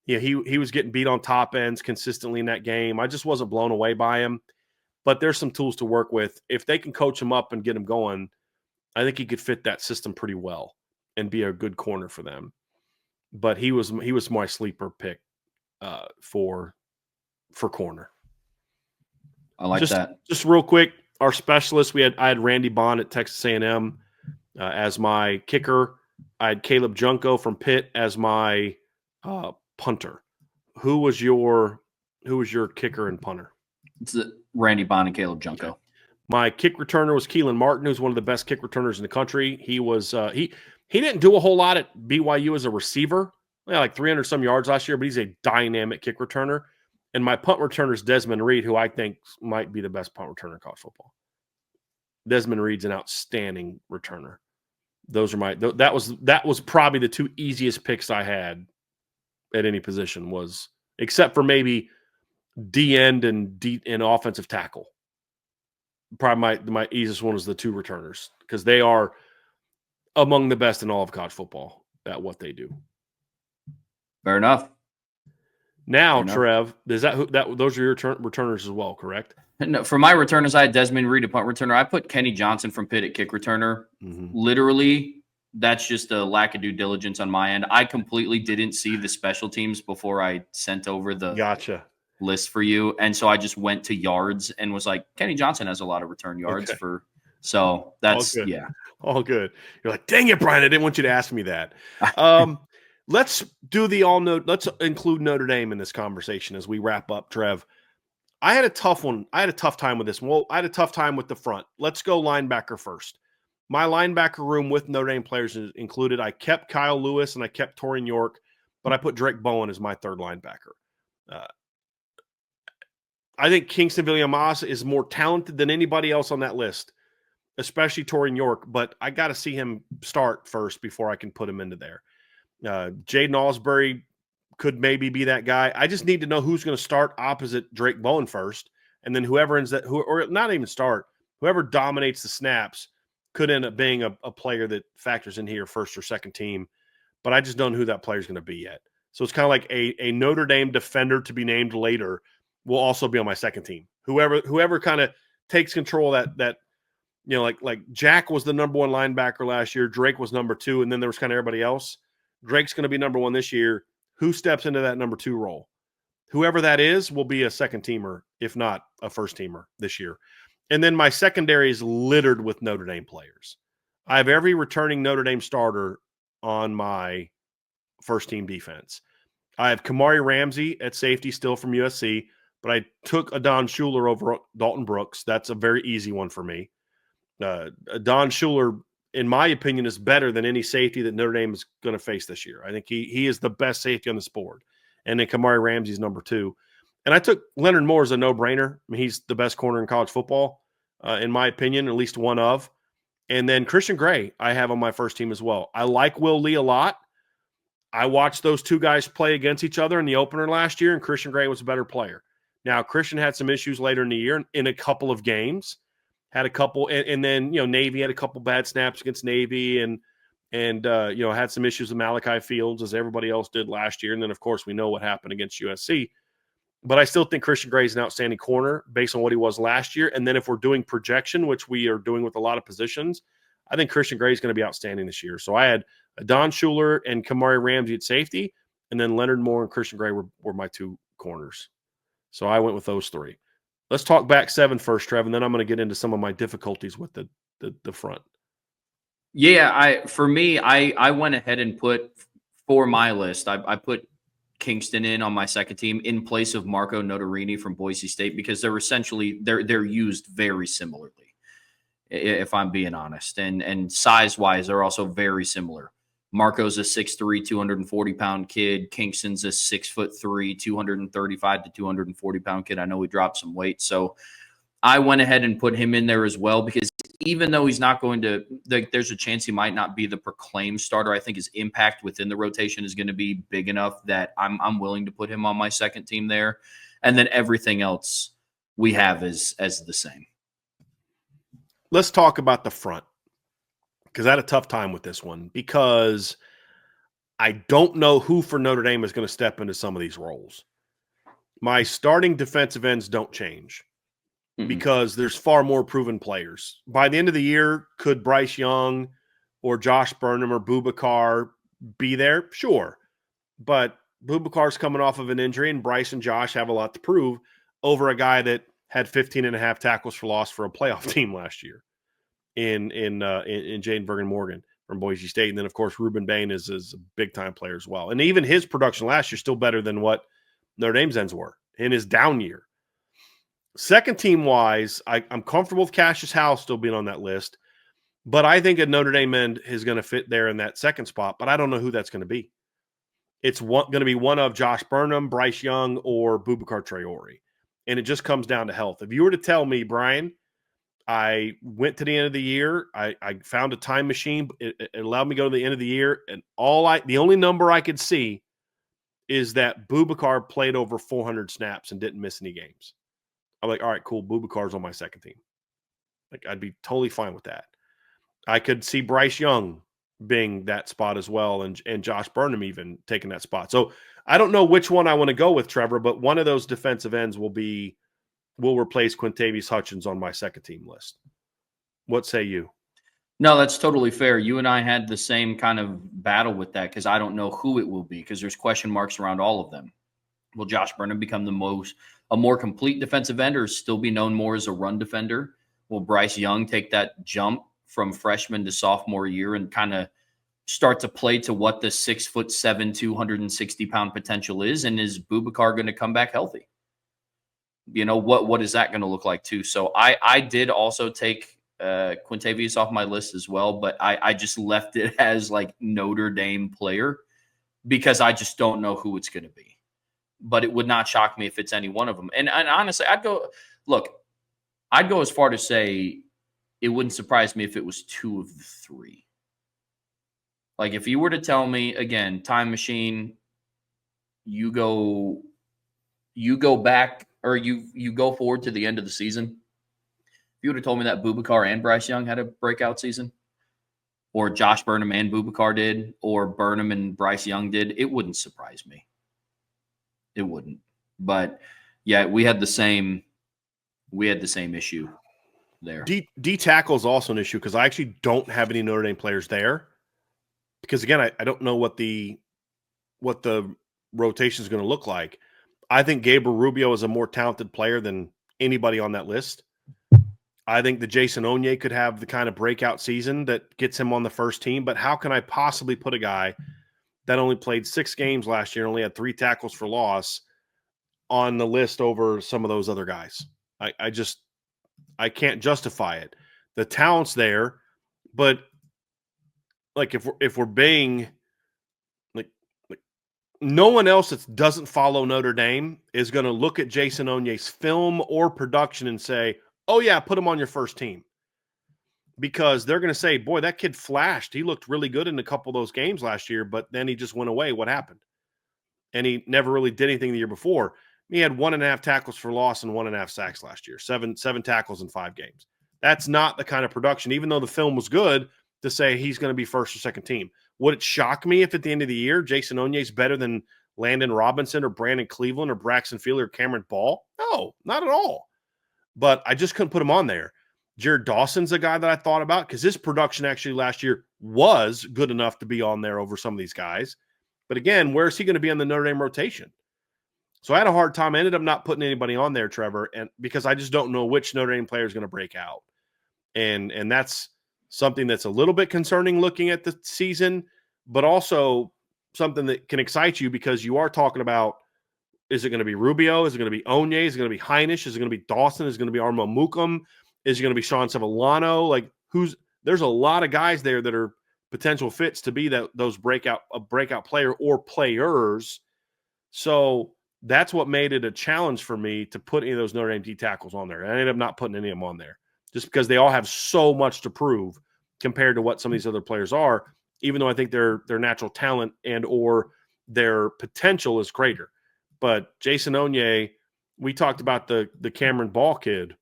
Yeah, he was getting beat on top ends consistently in that game. I just wasn't blown away by him. But there's some tools to work with. If they can coach him up and get him going, I think he could fit that system pretty well and be a good corner for them. But he was my sleeper pick for corner. I like that. Just real quick, our specialist, I had Randy Bond at Texas A&M as my kicker. I had Caleb Junko from Pitt as my punter. Who was your kicker and punter? It's Randy Bond and Caleb Junko. Yeah. My kick returner was Keelan Martin, who's one of the best kick returners in the country. He was he didn't do a whole lot at BYU as a receiver. Like 300 some yards last year, but he's a dynamic kick returner. And my punt returner is Desmond Reed, who I think might be the best punt returner in college football. Desmond Reed's an outstanding returner. Those are that was probably the two easiest picks I had at any position, was except for maybe D end and offensive tackle. Probably my easiest one was the two returners, because they are among the best in all of college football at what they do. Fair enough. Now, Trev, those are your returners as well, correct? No, for my returners, I had Desmond Reed, a punt returner. I put Kenny Johnson from Pitt at kick returner. Mm-hmm. Literally, that's just a lack of due diligence on my end. I completely didn't see the special teams before I sent over the list for you, and so I just went to yards and was like, Kenny Johnson has a lot of return yards so that's all good. You're like, dang it, Brian, I didn't want you to ask me that. Let's do let's include Notre Dame in this conversation as we wrap up, Trev. I had a tough one. I had a tough time with this one. Well, I had a tough time with the front. Let's go linebacker first. My linebacker room with Notre Dame players included, I kept Kyle Lewis and I kept Torian York, but I put Drake Bowen as my third linebacker. I think Kingston Viliamasa is more talented than anybody else on that list, especially Torian York, but I got to see him start first before I can put him into there. Jaden Alsbury could maybe be that guy. I just need to know who's going to start opposite Drake Bowen first, and then whoever dominates the snaps could end up being a player that factors in here first or second team, but I just don't know who that player is going to be yet. So it's kind of like a Notre Dame defender to be named later will also be on my second team. Whoever kind of takes control of that, like Jack was the number one linebacker last year. Drake was number two, and then there was kind of everybody else. Drake's going to be number one this year. Who steps into that number two role? Whoever that is will be a second teamer, if not a first teamer this year. And then my secondary is littered with Notre Dame players. I have every returning Notre Dame starter on my first team defense. I have Kamari Ramsey at safety still from USC, but I took Adon Schuler over Dalton Brooks. That's a very easy one for me. Adon Schuler, in my opinion, is better than any safety that Notre Dame is going to face this year. I think he is the best safety on this board. And then Kamari Ramsey's number two. And I took Leonard Moore as a no-brainer. I mean, he's the best corner in college football, in my opinion, at least one of. And then Christian Gray I have on my first team as well. I like Will Lee a lot. I watched those two guys play against each other in the opener last year, and Christian Gray was a better player. Now, Christian had some issues later in the year in a couple of games. Had a couple, and then Navy had a couple bad snaps against Navy, and had some issues with Malachi Fields, as everybody else did last year. And then, of course, we know what happened against USC. But I still think Christian Gray is an outstanding corner based on what he was last year. And then if we're doing projection, which we are doing with a lot of positions, I think Christian Gray is going to be outstanding this year. So I had Don Schuler and Kamari Ramsey at safety, and then Leonard Moore and Christian Gray were my two corners. So I went with those three. Let's talk back seven first, Trev, and then I'm going to get into some of my difficulties with the front. Yeah, I went ahead and put for my list. I put Kingston in on my second team in place of Marco Notarini from Boise State because they're used very similarly, if I'm being honest, and size wise they're also very similar. Marco's a 6'3", 240-pound kid. Kingston's a 6'3", 235 to 240-pound kid. I know he dropped some weight, so I went ahead and put him in there as well because even though he's not going to, there's a chance he might not be the proclaimed starter. I think his impact within the rotation is going to be big enough that I'm willing to put him on my second team there, and then everything else we have is as the same. Let's talk about the front because I had a tough time with this one because I don't know who for Notre Dame is going to step into some of these roles. My starting defensive ends don't change. Because there's far more proven players. By the end of the year, could Bryce Young or Josh Burnham or Boubacar be there? Sure. But Boubacar's coming off of an injury, and Bryce and Josh have a lot to prove over a guy that had 15 and a half tackles for loss for a playoff team last year in Jaden Bergen-Morgan from Boise State. And then, of course, Ruben Bain is a big-time player as well. And even his production last year is still better than what Notre Dame's ends were in his down year. Second team wise, I'm comfortable with Cassius Howe still being on that list, but I think a Notre Dame end is going to fit there in that second spot, but I don't know who that's going to be. It's going to be one of Josh Burnham, Bryce Young, or Boubacar Traore, and it just comes down to health. If you were to tell me, Brian, I went to the end of the year, I found a time machine, it allowed me to go to the end of the year, and the only number I could see is that Boubacar played over 400 snaps and didn't miss any games. I'm like, all right, cool. Boubacar's on my second team. Like, I'd be totally fine with that. I could see Bryce Young being that spot as well, and Josh Burnham even taking that spot. So I don't know which one I want to go with, Trevor, but one of those defensive ends will replace Quintavious Hutchins on my second team list. What say you? No, that's totally fair. You and I had the same kind of battle with that because I don't know who it will be because there's question marks around all of them. Will Josh Burnham become a more complete defensive end or still be known more as a run defender? Will Bryce Young take that jump from freshman to sophomore year and kind of start to play to what the 6'7", 260-pound potential is? And is Boubacar going to come back healthy? You know, what is that going to look like too? So I did also take Quintavious off my list as well, but I just left it as like Notre Dame player because I just don't know who it's going to be. But it would not shock me if it's any one of them. And honestly, I'd go as far to say it wouldn't surprise me if it was two of the three. Like if you were to tell me, again, time machine, you go back or you go forward to the end of the season. If you would have told me that Boubacar and Bryce Young had a breakout season, or Josh Burnham and Boubacar did, or Burnham and Bryce Young did, it wouldn't surprise me. It wouldn't. But yeah, we had the same issue there. D tackle is also an issue because I actually don't have any Notre Dame players there. Because again, I don't know what the rotation is going to look like. I think Gabriel Rubio is a more talented player than anybody on that list. I think that Jason Onye could have the kind of breakout season that gets him on the first team. But how can I possibly put a guy that only played 6 games last year, only had 3 tackles for loss on the list over some of those other guys? I can't justify it. The talent's there, but like if we're being like no one else that doesn't follow Notre Dame is going to look at Jason Onye's film or production and say, "Oh yeah, put him on your first team." Because they're going to say, boy, that kid flashed. He looked really good in a couple of those games last year, but then he just went away. What happened? And he never really did anything the year before. He had 1.5 tackles for loss and 1.5 sacks last year, seven tackles in 5 games. That's not the kind of production, even though the film was good, to say he's going to be first or second team. Would it shock me if at the end of the year Jason Onye is better than Landon Robinson or Brandon Cleveland or Braxton Fielder or Cameron Ball? No, not at all. But I just couldn't put him on there. Jared Dawson's a guy that I thought about because his production actually last year was good enough to be on there over some of these guys. But again, where is he going to be on the Notre Dame rotation? So I had a hard time. I ended up not putting anybody on there, Trevor, and because I just don't know which Notre Dame player is going to break out. And that's something that's a little bit concerning looking at the season, but also something that can excite you because you are talking about, is it going to be Rubio? Is it going to be Onye? Is it going to be Heinisch? Is it going to be Dawson? Is it going to be Armo Mukum? Is it going to be Sean Sevillano? Like, there's a lot of guys there that are potential fits to be those breakout player or players. So that's what made it a challenge for me to put any of those Notre Dame D tackles on there. I ended up not putting any of them on there just because they all have so much to prove compared to what some of these other players are, even though I think their natural talent and or their potential is greater. But Jason Onye, we talked about the Cameron Ball kid,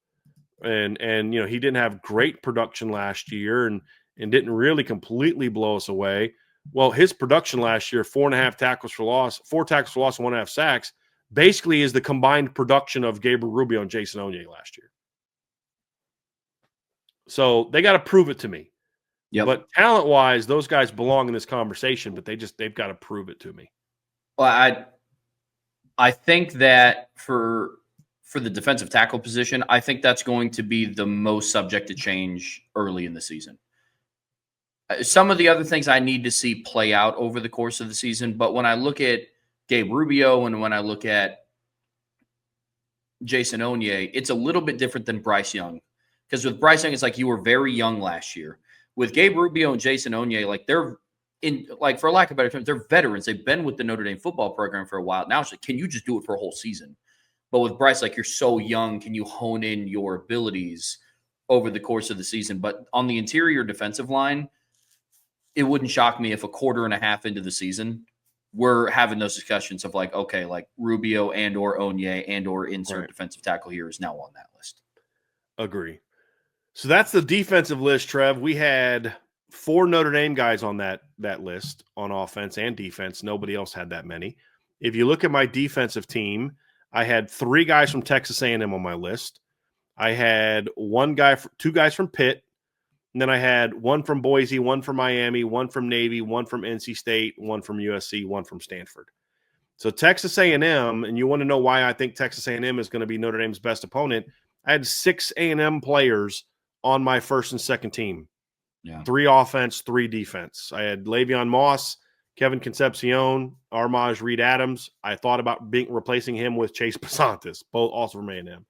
and he didn't have great production last year and didn't really completely blow us away. Well, his production last year, 4.5 tackles for loss, 4 tackles for loss, and 1.5 sacks, basically is the combined production of Gabriel Rubio and Jason Onye last year. So they got to prove it to me. Yep. But talent-wise, those guys belong in this conversation, but they've got to prove it to me. Well, I think that for the defensive tackle position, I think that's going to be the most subject to change early in the season. Some of the other things I need to see play out over the course of the season, but when I look at Gabe Rubio and when I look at Jason Onye, it's a little bit different than Bryce Young. Because with Bryce Young, it's like you were very young last year. With Gabe Rubio and Jason Onye, like they're in, like, for lack of better terms, they're veterans. They've been with the Notre Dame football program for a while. Now it's like, can you just do it for a whole season? But with Bryce, like, you're so young, can you hone in your abilities over the course of the season? But on the interior defensive line, it wouldn't shock me if a quarter and a half into the season, we're having those discussions of like, okay, like Rubio and or Onye and or insert defensive tackle here is now on that list. Agree. So that's the defensive list, Trev. We had 4 Notre Dame guys on that list on offense and defense. Nobody else had that many. If you look at my defensive team, I had 3 guys from Texas A&M on my list. I had 2 guys from Pitt. And then I had 1 from Boise, 1 from Miami, 1 from Navy, 1 from NC State, 1 from USC, 1 from Stanford. So Texas A&M, and you want to know why I think Texas A&M is going to be Notre Dame's best opponent, I had 6 A&M players on my first and second team. Yeah. 3 offense, 3 defense. I had Le'Veon Moss, Kevin Concepcion, Armaj Reed Adams. I thought about replacing him with Chase Pasantis, both also from A&M.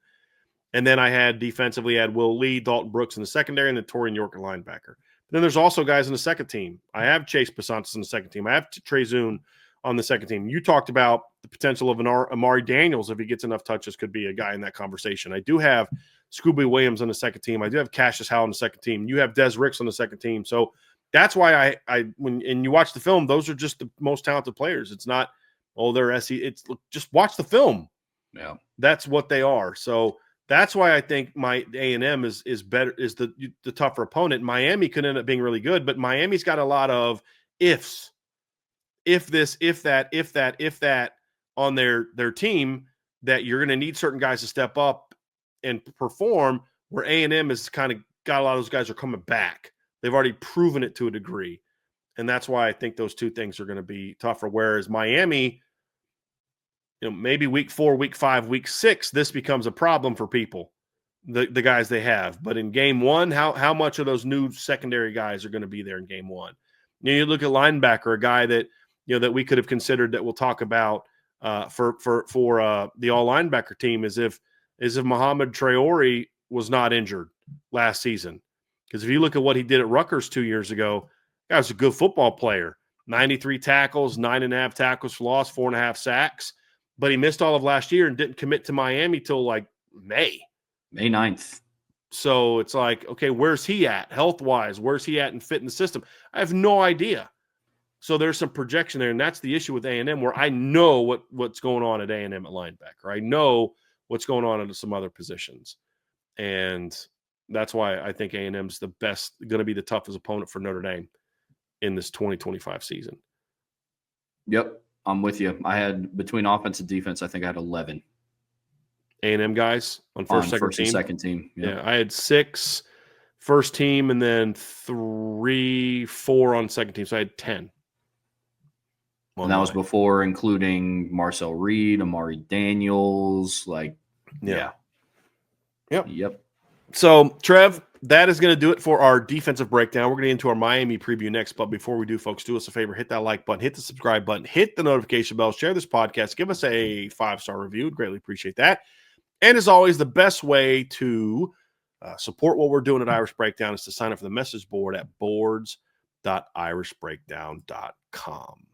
And then I had defensively, I had Will Lee, Dalton Brooks in the secondary, and then Torian York at linebacker. But then there's also guys in the second team. I have Chase Pasantis in the second team. I have Trey Zune on the second team. You talked about the potential of an Amari Daniels, if he gets enough touches, could be a guy in that conversation. I do have Scooby Williams on the second team. I do have Cassius Howell on the second team. You have Des Ricks on the second team. So that's why when you watch the film, those are just the most talented players. It's not, they're SE. It's just watch the film. Yeah. That's what they are. So that's why I think my A&M is better, is the tougher opponent. Miami could end up being really good, but Miami's got a lot of ifs. If this, if that on their team, that you're going to need certain guys to step up and perform, where A&M is kind of got a lot of those guys are coming back. They've already proven it to a degree. And that's why I think those 2 things are going to be tougher. Whereas Miami, maybe week 4, week 5, week 6, this becomes a problem for people, the guys they have. But in game 1, how much of those new secondary guys are going to be there in game 1? You look at linebacker, a guy that that we could have considered, that we'll talk about for the all linebacker team, is if Muhammad Traore was not injured last season. Because if you look at what he did at Rutgers 2 years ago, that was a good football player. 93 tackles, 9.5 tackles for loss, 4.5 sacks. But he missed all of last year and didn't commit to Miami till like May 9th. So it's like, okay, where's he at health-wise? Where's he at and fit in the system? I have no idea. So there's some projection there, and that's the issue with A&M, where I know what's going on at A&M at linebacker. I know what's going on at some other positions. And that's why I think A&M's the best, going to be the toughest opponent for Notre Dame. in this 2025 season. Yep, I'm with you. I had between offense and defense, I think I had 11 A&M guys on first second team. and second team. Yep. Yeah, I had 6 first team and then 3, 4 on second team. So I had 10. And that was before including Marcel Reed, Amari Daniels. Yep. So, Trev, that is going to do it for our defensive breakdown. We're going to get into our Miami preview next. But before we do, folks, do us a favor. Hit that like button. Hit the subscribe button. Hit the notification bell. Share this podcast. Give us a 5-star review. We'd greatly appreciate that. And as always, the best way to support what we're doing at Irish Breakdown is to sign up for the message board at boards.irishbreakdown.com.